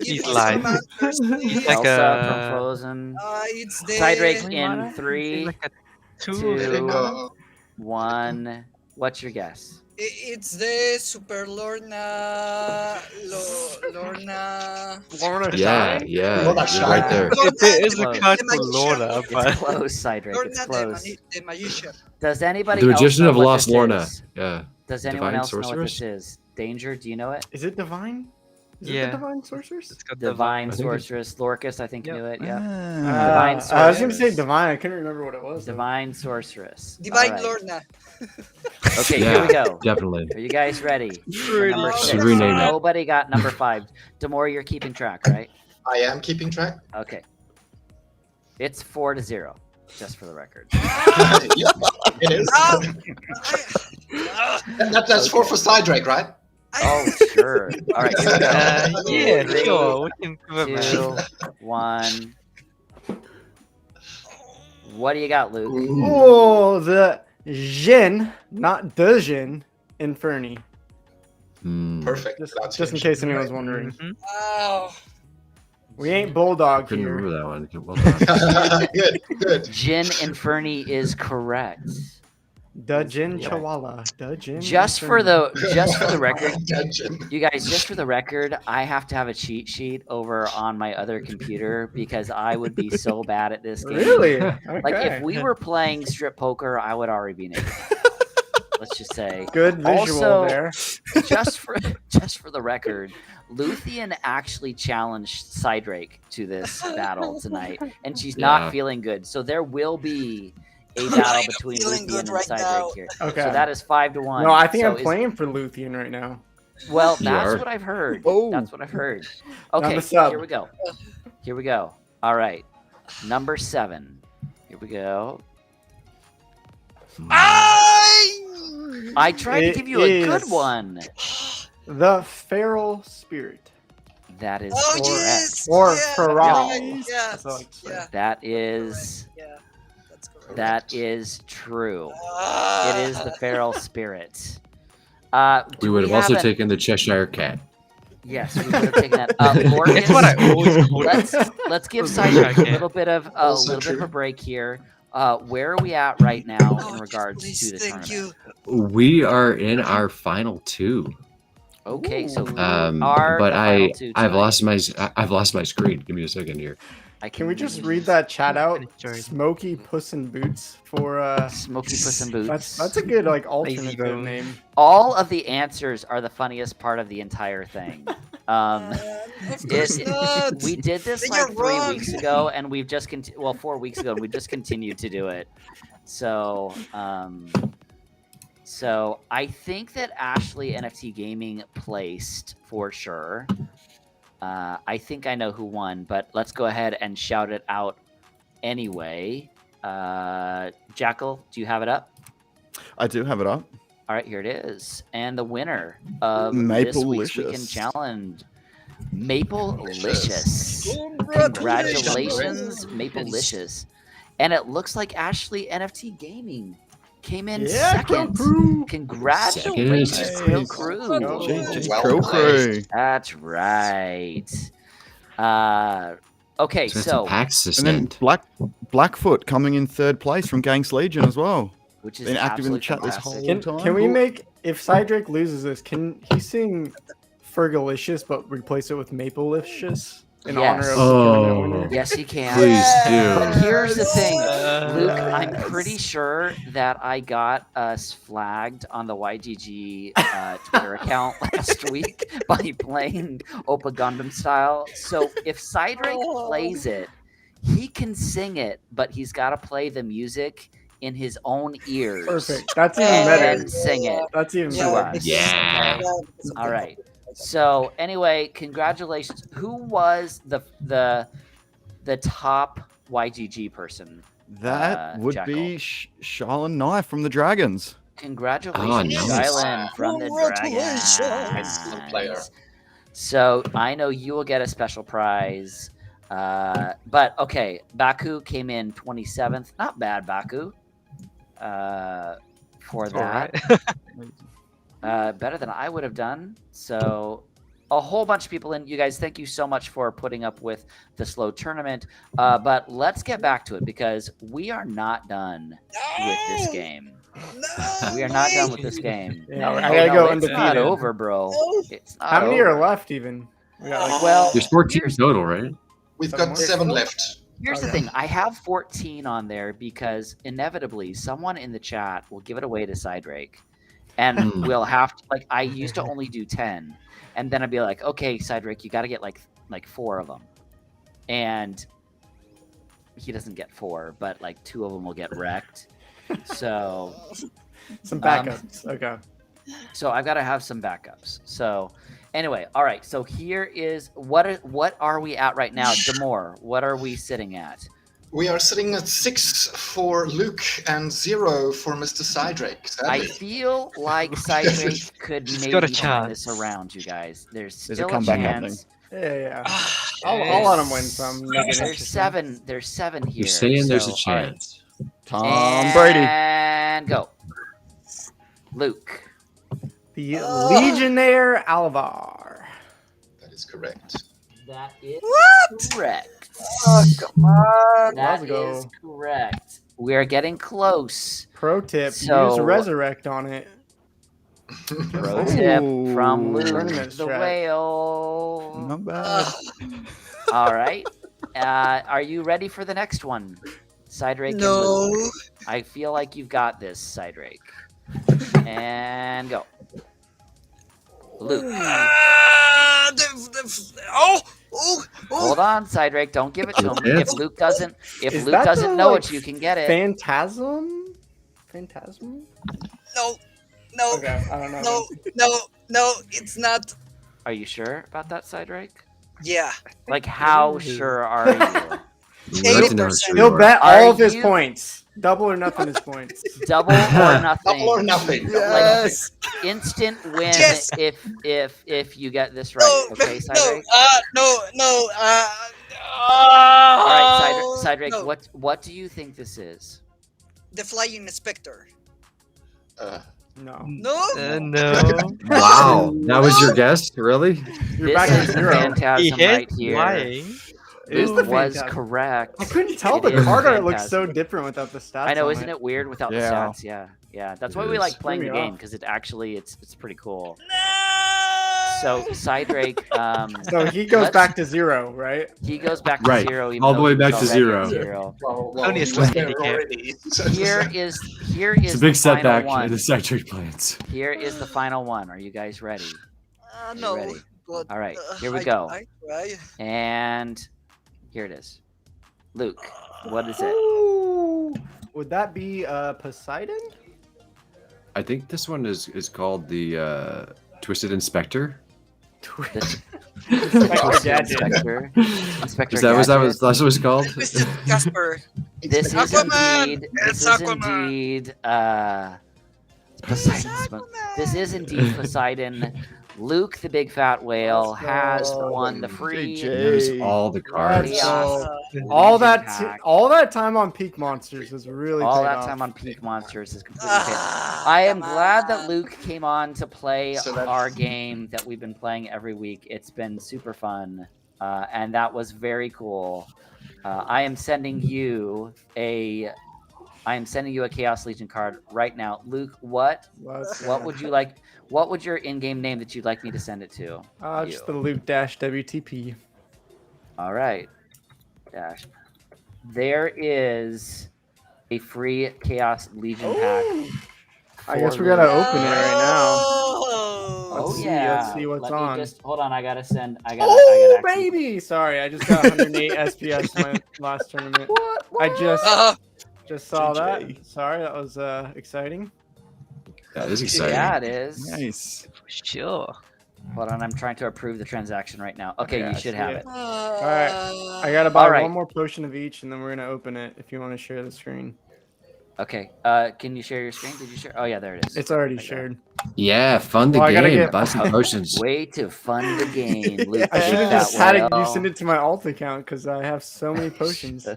He's me lying. some answers, please. Like Elsa from a- Frozen. It's the Cydrake in It's 3, like a Two. Let it go. 1. What's your guess? It's the Super Lorna. Lorna. Lorna Yeah, Shine? yeah, Well, you're that's right shy. there. It is a Close. card The for magician. Lorna, It's but close, Cydrake. It's Lorna, close. the magician. Does anybody The else Magician know of what Lost this Lorna. is? Yeah. Does anyone Divine else know what Sorceress? this is? Danger, do you know it? Is it divine? Is it Yeah. the divine sorceress? it's got Divine I think it's- Sorceress. Lorcus, I think, Yep. knew it. Yeah. I was gonna say Sorceress. divine. I couldn't remember what it was. though. Divine Sorceress. Divine All right. Lorna. Okay, Yeah. here we go. Definitely. Are you guys ready? For Ready. number Should 6. rename it. Nobody got number 5. Demore, you're keeping track, right? I am keeping track. Okay. It's 4-0, just for the record. Yeah, it is. Oh, That's four for Cydrake, right? Oh, sure. All right, here we go. yeah, 3, sure. We can give it 2, 1. What do you got, Luke? Oh, the Jin, not the Jin, Inferni. Hmm. Perfect. Just in case anyone's wondering. oh. We ain't Bulldog Couldn't here. remember that one. Well done. Good, good. Jin Inferni is correct. The Jin Chihuahua. The Jin. Just for the record, Attention. you guys, just for the record, I have to have a cheat sheet over on my other computer because I would be so bad at this game. Really? Okay. Like if we were playing strip poker, I would already be naked. Let's just say. Good visual Also- there. Just for the record, Luthien actually challenged Cydrake to this battle tonight, and she's Yeah. not feeling good. So there will be a battle I'm between feeling Luthien good and right Cydrake now. here. Okay. So that is 5-1. No, I think So I'm playing for Luthien right now. Well, You that's are? what I've heard. Oh. That's what I've heard. On Okay, the sub. here we go. Here we go. All right. Number 7. Here we go. I tried to It give you a good is- one. The Feral Spirit. That is Oh, correct. yes. Or yeah, Feral. Yeah. That's all I can say. Yeah. That is Yeah. That's correct. that is true. Ah. It is the feral spirit. We Do would have also an- taken the Cheshire Cat. Yes, we would have taken that. Lorcas, That's what I always called it. let's give Okay. Cydrake a little bit of Also a true. break here. Where are we at right now Oh, in regards please, to the thank tournament? you. We are in our final 2. Okay, so who But are the final 2 I've tonight? lost my screen. Give me a second here. Can we just read that chat out? Sorry. Smoky Puss in Boots for Smoky Puss in Boots? that's a good like Lazy alternative bone. name. All of the answers are the funniest part of the entire thing. Of course not. We did this Then like you're 3 wrong. weeks ago, and we've just 4 weeks ago, and we've just continued to do it. So, so I think that Ashley NFT Gaming placed for sure. I think I know who won, but let's go ahead and shout it out anyway. Jackal, do you have it up? I do have it up. All right, here it is. And the winner of this week's Weekend Maple-licious. Challenge Maple-licious. Congratulations, Maple-licious. And it looks like Ashley NFT Gaming came in second. Congratulations, Crow Crew. GG Well Crow played. Crew. That's right. Okay, so And then Blackfoot coming in third place from Gangs Legion as well. which is Been active in the absolutely chat this fantastic. whole time. Can we make, if Cydrake loses this, can he sing Fergalicious but replace it with Maple-licious in honor of the tournament winner? Yes, he can. Please But do. here's the thing, Luke. I'm Yes. pretty sure that I got us flagged on the YGG Twitter account last week by playing Opa Gundam style. So if Cydrake plays it, he can sing it, but he's got to play the music in his own ears. Perfect. That's even And better. then sing it. That's even Yeah. better. Yeah. All right. So anyway, congratulations. Who was the top YGG person? That would Jackal. be Charlene Knife from the Dragons. Congratulations, Oh, nice. Rylan from the Congratulations. Excellent player. Dragons. So I know you will get a special prize. But okay, Baku came in 27th. Not bad, Baku. For that. Better than I would have done. So a whole bunch of people in. You guys, thank you so much for putting up with the slow tournament. But let's get back to it because we are not done with this game. We are not done with this game. Yeah, Oh, I gotta go it's not undefeated. over, bro. It's not How many over. are left even? We got like, Well, There's 14 total, right? We've got 7 left. here's the Okay. thing. I have 14 on there because inevitably someone in the chat will give it away to Cydrake. And Hmm. we'll have to, like, I used to only do 10. And then I'd be like, okay, Cydrake, you got to get like 4 of them. And he doesn't get 4, but like 2 of them will get wrecked. So some backups. Okay. so I've got to have some backups. So anyway, all right. So here is what are we at right now? Demore, what are we sitting at? We are sitting at 6 for Luke and 0 for Mr. Cydrake. I Sadly. feel like Cydrake could He's maybe got a turn this chance. around, you guys. There's There's still a a comeback chance. Yeah. I'll let him win some. Make it There's interesting. There's 7 here. You're saying there's a so, all right. chance. Tom Brady. And go. Luke. The Legionnaire Alvar. That is correct. That is What? correct. Oh, come on. That Let's go. is correct. We are getting close. Pro tip: So- use Resurrect on it. Pro tip from Ooh. Luke Tournament the strat. whale. Not bad. All right. Are you ready for the next one? Cydrake and No. Luke. I feel like you've got this, Cydrake. And go. Luke. Oh. Hold on, Cydrake. Don't give it to him. Yeah. If Luke doesn't Is that the, know like, it, you can get it. Phantasm. No. Okay, I don't know. No. It's not. Are you sure about that, Cydrake? Yeah. Like, how sure are you? We'd like to know how sure you He'll are. bet Are all of his you- points. Double or nothing his points. Double or nothing. Double or nothing. Yes. Instant win Yes. if you get this right. Okay, Cydrake. No. All right, Cydrake. No. What do you think this is? The Flying Spectre. No. No. No. Wow, that was your guess? Really? You're This back is at the zero. phantasm right here. lying. It is Luke the was Phantasm. correct. I couldn't tell It the is card art looks so Phantasm. different without the stats. I know, on isn't it weird without the Yeah. stats? Yeah. That's It why we is. like playing the Threw me game off. because it's pretty cool. No. So Cydrake, So he goes let's- back to 0, right? he goes back to Right. 0. even All the though way he was back to already at 0. Well, Only a he slight was there handicap. already. Here is It's a big the final setback one. in the Cydrake plans. Here is the final one. Are you guys ready? No. ready? But, All right, here we I go. try. And here it is. Luke, what is it? Ooh. Would that be Poseidon? I think this one is called the Twisted Inspector. The Inspector Gadget. Inspector. Inspector Is that what Gadget. that's what it's called? Mr. Casper. This is Aquaman! indeed. It's This is Aquaman! indeed. Poseidon's mo- This is indeed Poseidon. Luke, the big fat whale, Let's has go. won the free GG. Knows all the cards. Let's Chaos go. All Legion that pack. all that time on Peak Monsters was really All paid that off. time on Peak Monsters is completely paid. I am glad that Luke came on to play So that's- our game that we've been playing every week. It's been super fun, and that was very cool. I am sending you a Chaos Legion card right now, Luke. What would you like? What would your in-game name that you'd like me to send it to? Just the Luke-WTP. All right. Dash. There is a free Chaos Legion pack. I guess for we gotta Luke. open it right now. Oh Let's see, yeah. let's see what's Let me on. just hold on. I gotta send. I Oh gotta actually- baby! Sorry, I just got 108 SPS my last tournament. I just saw GG. that. Sorry, that was exciting. That is exciting. Yeah, it is. Nice. For sure. Hold on. I'm trying to approve the transaction right now. Okay, Yeah, you I should see have it. it. All right, I gotta buy All right. one more potion of each, and then we're gonna open it. If you want to share the screen, Okay. Can you share your screen? Did you share? Oh yeah, there it is. it's already Right there. shared. Yeah, fund the Well, I gotta game. get- Buy some potions. Way to fund the game, Luke. I should have That just had it. whale. You send it to my alt account because I have so many potions.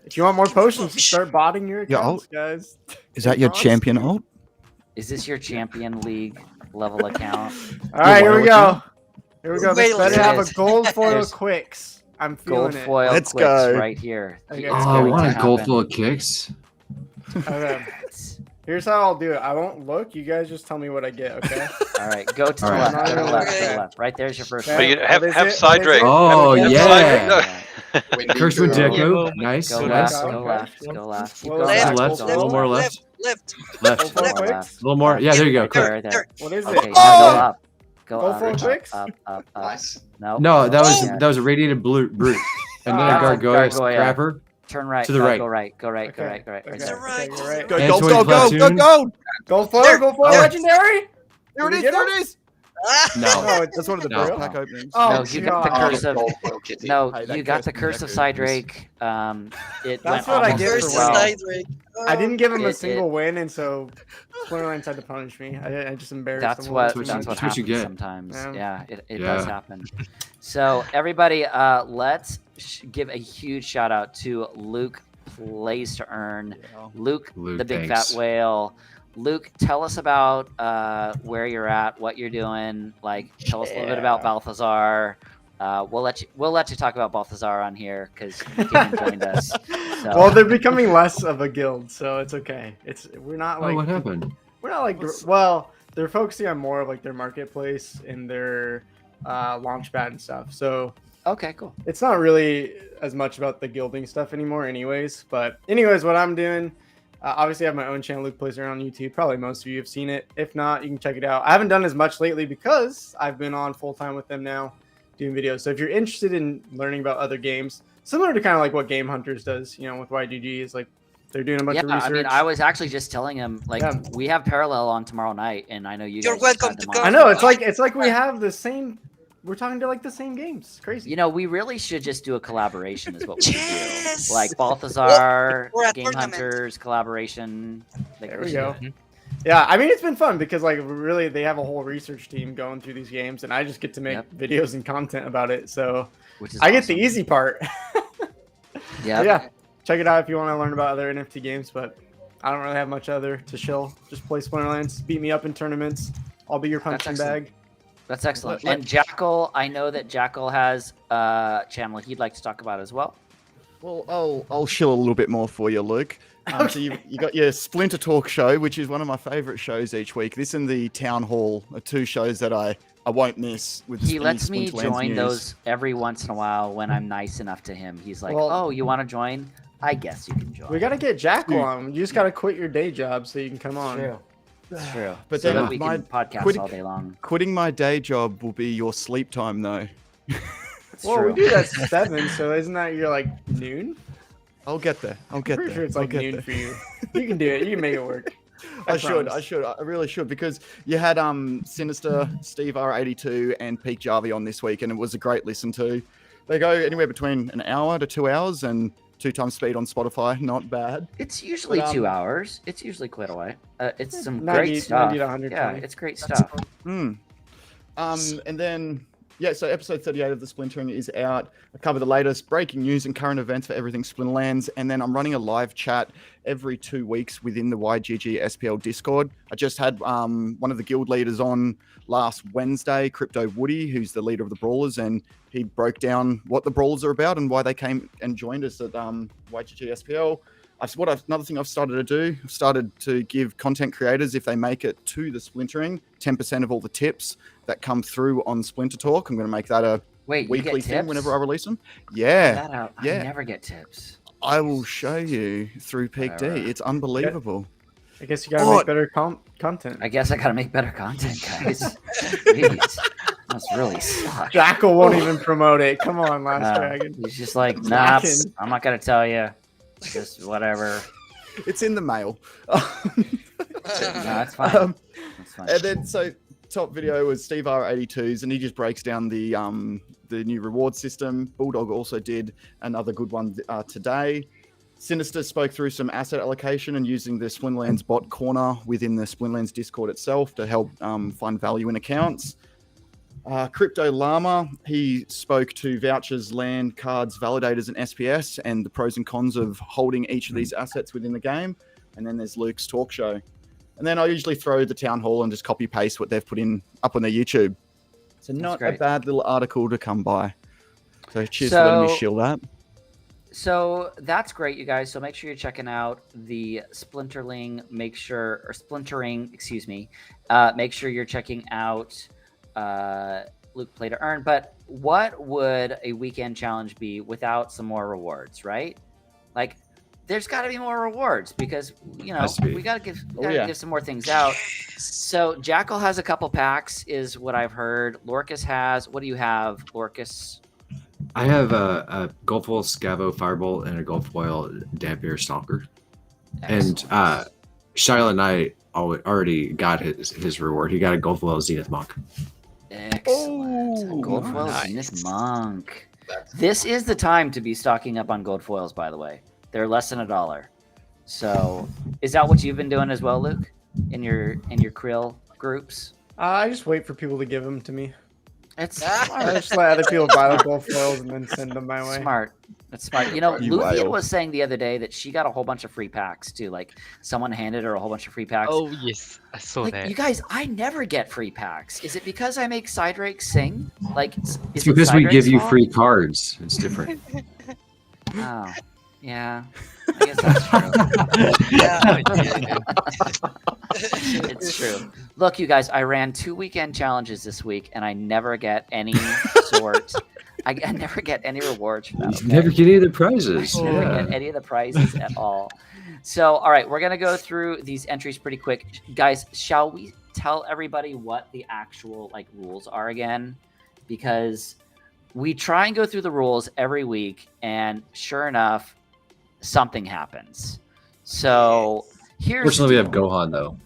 If you want more potions, start botting your Yeah, accounts, guys. Is that your Bronze? champion ult? Is this your Champion League level account? All right, here we go. Here we go. Wait, This better there it have is. a gold foil There's Quicks. I'm feeling Gold it. foil Let's clicks go. right here. Okay. It's Oh, I going want to a gold happen. full of kicks. Okay. Here's how I'll do it. I won't look. You guys just tell me what I get, okay? All right, go to All the right. left. Go to the left. Go to Okay. the left. Right there's your first Okay. But one. you have What is have it? What is Cydrake. it? Oh, Have yeah. Cydrake. When we Curse with do- Deku. Nice. Go Okay. Nice. left. Go Okay. left. Go left. Keep Well, going left, back. left, Go a little more left. Left. Left. Gold foil Left. Quicks? left. A little more. Yeah, there you go. Right Quick. there. Right there. What is Okay, it? now go up. Go Gold up. foil Up. Quicks? Up. Up. Up. Nice. No. No, that was Yeah. that was a radiated brute. And then Oh, a gargoyle gargoyle. grabber. Turn right. To the right. Go right. Go right. Go Okay. right. Go right. Right Okay. there. Right. Okay, you're right. Go, And gold, Toy gold, gold, Platoon. gold, gold! Gold foil, There. gold foil, There. legendary. There it Did is, we get there him? it is! No. No, it's That's one of the No. braille pack openings. Oh, No, you got the God. curse of. Gold foil kitty. No, Hey, that you got the curse curse of is that Cydrake. It That's went what I almost get as for well. winning. Cydrake. I didn't give him a It- single win, and so Splinterlands had to punish me. I just embarrassed That's him. what what that's you- what that's what you happens get. sometimes. Yeah. Yeah, it Yeah. does happen. So everybody, let's give a huge shout out to Luke Plays to Earn. Luke, Luke, the big thanks. fat whale. Luke, tell us about where you're at, what you're doing. Like, tell us a little bit about Balthazar. We'll let you talk about Balthazar on here because you came and joined us. So. Well, they're becoming less of a guild, so it's okay. We're not Oh, like what happened? we're not like well, they're focusing on more of like their marketplace and their launchpad and stuff. So Okay, cool. it's not really as much about the guilding stuff anymore, anyways. But anyways, what I'm doing. Obviously, I have my own channel, Luke Plays Around, on YouTube. Probably most of you have seen it. If not, you can check it out. I haven't done as much lately because I've been on full time with them now, doing videos. So if you're interested in learning about other games, similar to kind of like what GameHunters does, with YGG, is like they're doing a bunch of research. I mean, I was actually just telling him like Yeah. we have Parallel on tomorrow night, and I know you. You're guys just welcome had to them come. on. I know it's like we have the same. We're talking to like the same games. It's crazy. You know, we really should just do a collaboration. Is what we should Yes! do. Like Balthazar, Or a Game tournament. Hunters collaboration. Like, There we should go. do it. Yeah, I mean it's been fun because like really they have a whole research team going through these games, and I just get to make Yep. videos and content about it. So Which is I get the awesome. easy part. Yeah. Yeah, check it out if you want to learn about other NFT games, but I don't really have much other to chill. Just play Splinterlands, beat me up in tournaments. I'll be your punching excellent. bag. That's excellent. Let- And Jackal, I know that Jackal has a channel he'd like to talk about as well. Well, I'll shill a little bit more for you, Luke. So you got your Splinter Talk show, which is one of my favorite shows each week. This and the Town Hall are two shows that I won't miss. With He any lets me Splinterlands join news. those every once in a whive when I'm nice enough to him. He's like, Well- "Oh, you want to join? I guess you can join." We got to get Jackal Dude. on. You just got to quit your day job so you can come on. It's true. But so then that we my can podcast quitting- all day long. Quitting my day job will be your sleep time, though. It's Well, true. we do that 7, so isn't that your like noon? I'll get there. I'll get Pretty there. sure it's I'll like get noon there. for you. You can do it. You can make it work. I promise. should. I really should because you had Sinister, Steve R82, and Peak Jarvie on this week, and it was a great listen to. They go anywhere between an hour to 2 hours, and 2 times speed on Spotify. Not bad. It's usually But, 2 hours. It's usually quite a while. It's some 90 great stuff. 90 to Yeah, 120. it's great stuff. Hmm. And then, yeah, so episode 38 of the Splintering is out. I cover the latest breaking news and current events for everything Splinterlands. And then I'm running a live chat every 2 weeks within the YGG SPL Discord. I just had one of the guild leaders on last Wednesday, Crypto Woody, who's the leader of the Brawlers, and he broke down what the Brawlers are about and why they came and joined us at YGG SPL. Another thing I've started to do, I've started to give content creators, if they make it to the Splintering, 10% of all the tips that come through on Splinter Talk. I'm going to make that a weekly thing whenever I release them. Yeah. I never get tips. I will show you through Peak D. It's unbelievable. I guess you gotta make better content. I guess I gotta make better content, guys. Jeez, that's really sucks. Jackal won't even promote it. Come on, LastDragon. He's just like, nah, I'm not gonna tell you. Just whatever. It's in the mail. No, that's fine. That's fine. And then, so top video was Steve R82s, and he just breaks down the new reward system. Bulldog also did another good one today. Sinister spoke through some asset allocation and using the Splinterlands bot corner within the Splinterlands Discord itself to help find value in accounts. Crypto Llama, he spoke to vouchers, land, cards, validators, and SPS, and the pros and cons of holding each of these assets within the game. And then there's Luke's talk show. And then I usually throw the town hall and just copy paste what they've put in up on their YouTube. So not a bad little article to come by. So cheers for letting me shill that. So that's great, you guys. So make sure you're checking out the Splintering. Splintering, excuse me. Make sure you're checking out Luke Play to Earn. But what would a weekend challenge be without some more rewards, right? Like, there's got to be more rewards because, you know, we got to give some more things out. So Jackal has a couple packs, is what I've heard. Lorcas has. What do you have, Lorcas? I have a Gold Foil Scavo Firebolt and a Gold Foil Dampier Stalker. Excellent. And Shiloh Knight already got his reward. He got a Gold Foil Zenith Monk. Excellent. A Gold Foil Zenith Monk. This is the time to be stocking up on gold foils, by the way. They're less than $1. So is that what you've been doing as well, Luke? In your Krill groups? I just wait for people to give them to me. It's smart. I just let other people buy the gold foils and then send them my way. Smart. That's smart. You know, Luthien was saying the other day that she got a whole bunch of free packs too. Like someone handed her a whole bunch of free packs. Oh yes, I saw that. You guys, I never get free packs. Is it because I make Cydrake sing? Like, it's because we give you free cards. It's different. Oh, yeah. I guess that's true. It's true. Look, you guys, I ran 2 weekend challenges this week, and I never get any sort. I never get any rewards from that. You never get any of the prizes. I never get any of the prizes at all. So, all right, we're gonna go through these entries pretty quick, guys. Shall we tell everybody what the actual rules are again? Because we try and go through the rules every week, and sure enough, something happens. So here's. Fortunately, we have Gohan though.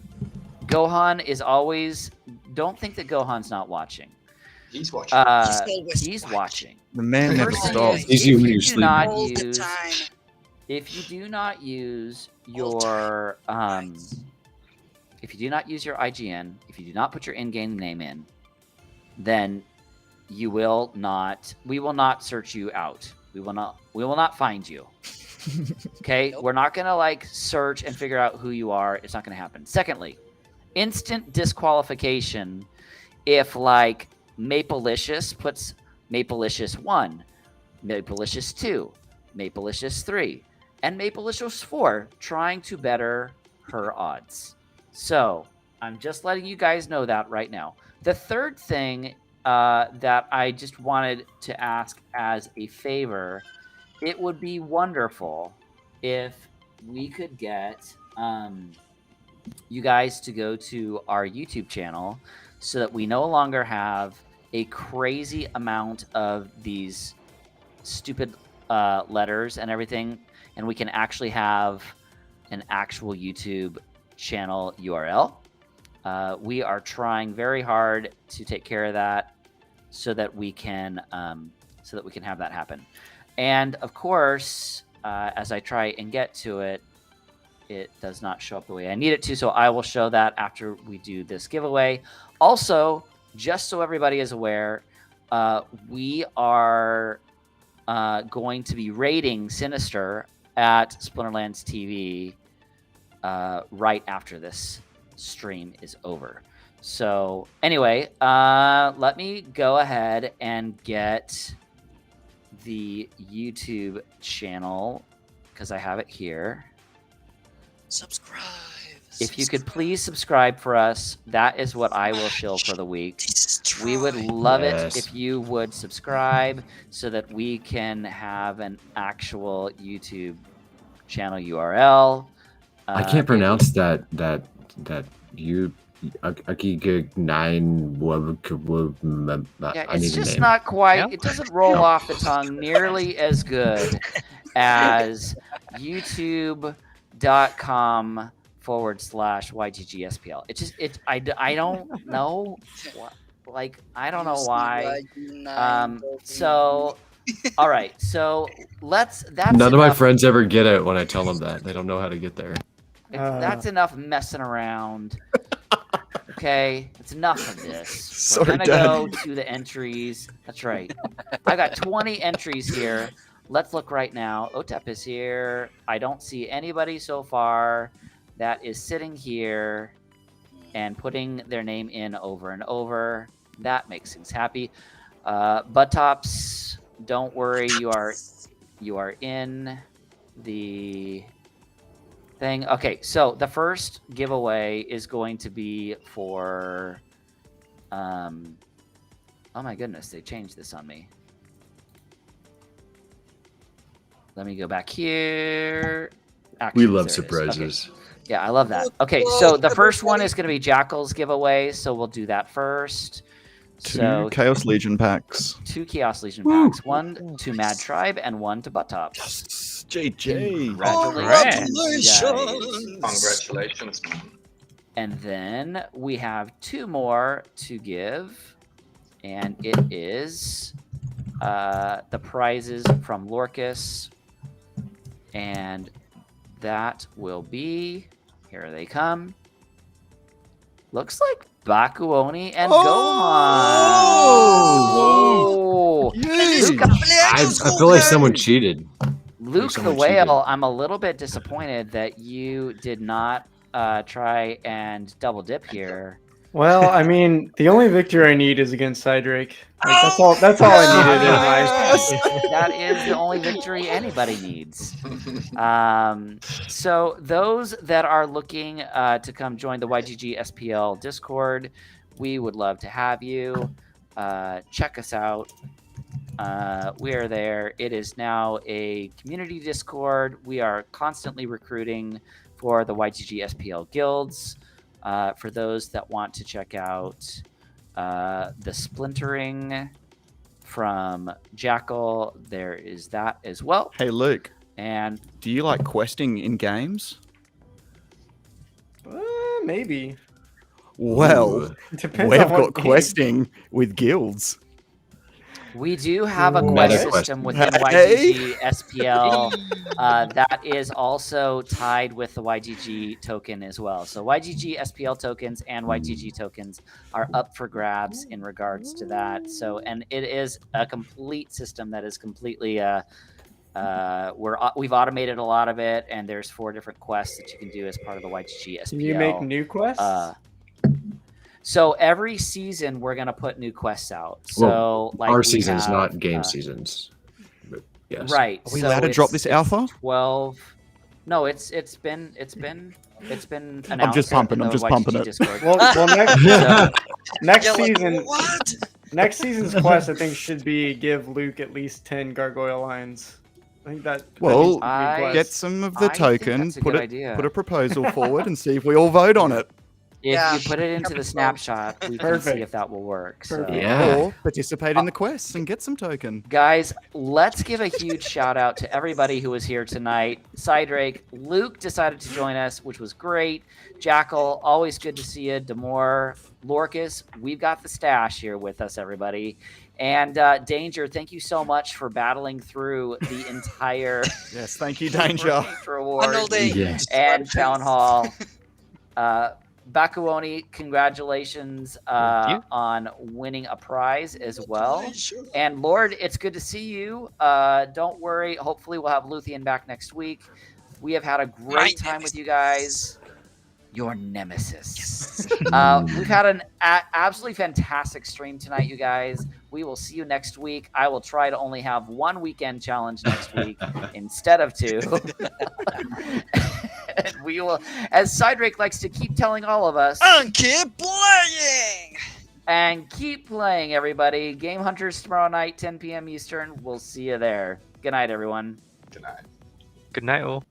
Gohan is always. Don't think that Gohan's not watching. He's watching. He's watching. The man never stops. He's you when you're sleeping. If you do not use your if you do not use your IGN, if you do not put your in-game name in, then you will not. We will not search you out. We will not find you. Okay, we're not gonna search and figure out who you are. It's not gonna happen. Secondly, instant disqualification if Maplelicious puts Maplelicious 1, Maplelicious 2, Maplelicious 3, and Maplelicious 4 trying to better her odds. So I'm just letting you guys know that right now. The third thing that I just wanted to ask as a favor, it would be wonderful if we could get you guys to go to our YouTube channel so that we no longer have a crazy amount of these stupid letters and everything, and we can actually have an actual YouTube channel URL. We are trying very hard to take care of that so that we can have that happen. And of course, as I try and get to it, it does not show up the way I need it to. So I will show that after we do this giveaway. Also, just so everybody is aware, we are going to be rating Sinister at Splinterlands TV right after this stream is over. So anyway, let me go ahead and get the YouTube channel because I have it here. Subscribe. If you could please subscribe for us, that is what I will shill for the week. We would love it if you would subscribe so that we can have an actual YouTube channel URL. I can't pronounce that you Akigig 9. Yeah, it's just not quite. Yeah. It doesn't roll off the tongue nearly as good as youtube.com/YGG SPL. It's just I don't know. Like I don't know why. So all right. So that's None of my enough. friends ever get it when I tell them that. They don't know how to get there. That's enough messing around. Okay, it's enough of this. Sorry, We're gonna go to the entries. That's right. I got 20 entries here. Let's look right now. Otep is here. I don't see anybody so far that is sitting here and putting their name in over and over. That makes things happy. Buttops, don't worry. You are in the thing. Okay, so the first giveaway is going to be for oh my goodness, they changed this on me. Let me go back here. We love there it is. surprises. Okay. Yeah, I love that. Okay, so the first one is going to be Jackal's giveaway, so we'll do that first. Two Chaos Legion packs. 2 Chaos Legion packs. 1 to Mad Tribe and 1 to Buttops. JJ. Congratulations, man. And then we have 2 more to give, and it is the prizes from Lorcas, and that will be, here they come. Looks like Bakuoni and Oh! Gohan. Yay! I feel like someone cheated. Luke the someone Whale, cheated. I'm a little bit disappointed that you did not try and double dip here. Well, I mean, the only victory I need is against Cydrake. Like, that's all. That's all I needed in my. That is the only victory anybody needs. So those that are looking to come join the YGG SPL Discord, we would love to have you. Check us out. We are there. It is now a community Discord. We are constantly recruiting for the YGG SPL guilds. For those that want to check out the splintering from Jackal, there is that as well. Hey, Luke. And Do you like questing in games? Maybe. Well, Depends we've on what got game. questing with guilds. we do have a Ooh. quest Meta system quest. within Hey. YGG SPL that is also tied with the YGG token as well. So YGG SPL tokens and YGG tokens are up for grabs in regards to that. So, and it is a complete system that is completely we've automated a lot of it, and there's 4 different quests that you can do as part of the YGG SPL. Can you make new quests? So every season we're gonna put new quests out. So like Our we seasons, have, not game seasons. But yes. Right. Are we so allowed to drop it's- this alpha? 12. No, it's been announced. I'm just pumping, in I'm the just pumping YGG it. Discord. Well, next, So, next Yeah, like, season, what? next season's quest, I think, should be give Luke at least 10 gargoyle lines. I think that. Well, needs to be I- quest. Get some of I the think token, that's a put good it, idea. put a proposal forward, and see if we all vote on it. if Yeah. you put it into the snapshot, we can see Perfect. if that will work. So. Perfect. Yeah. Or participate in the quests and get some token. Guys, let's give a huge shout out to everybody who was here tonight. Cydrake, Luke decided to join us, which was great. Jackal, always good to see you. Demore, Lorcas, we've got the stash here with us, everybody. And Danger, thank you so much for battling through the entire Yes, thank you, Danger. reward On all day. Yes. and Town Hall. Bakuoni, congratulations Thank you. on winning a prize as well. Congratulations. And Lord, it's good to see you. Don't worry. Hopefully, we'll have Luthien back next week. We have had a great time with you guys. Your nemesis. We've had an absolutely fantastic stream tonight, you guys. We will see you next week. I will try to only have one weekend challenge next week instead of 2. And we will, as Cydrake likes to keep telling all of us, And keep playing. and keep playing, everybody. Game Hunters tomorrow night, 10 p.m. Eastern. We'll see you there. Good night, everyone. Good night. Good night, all.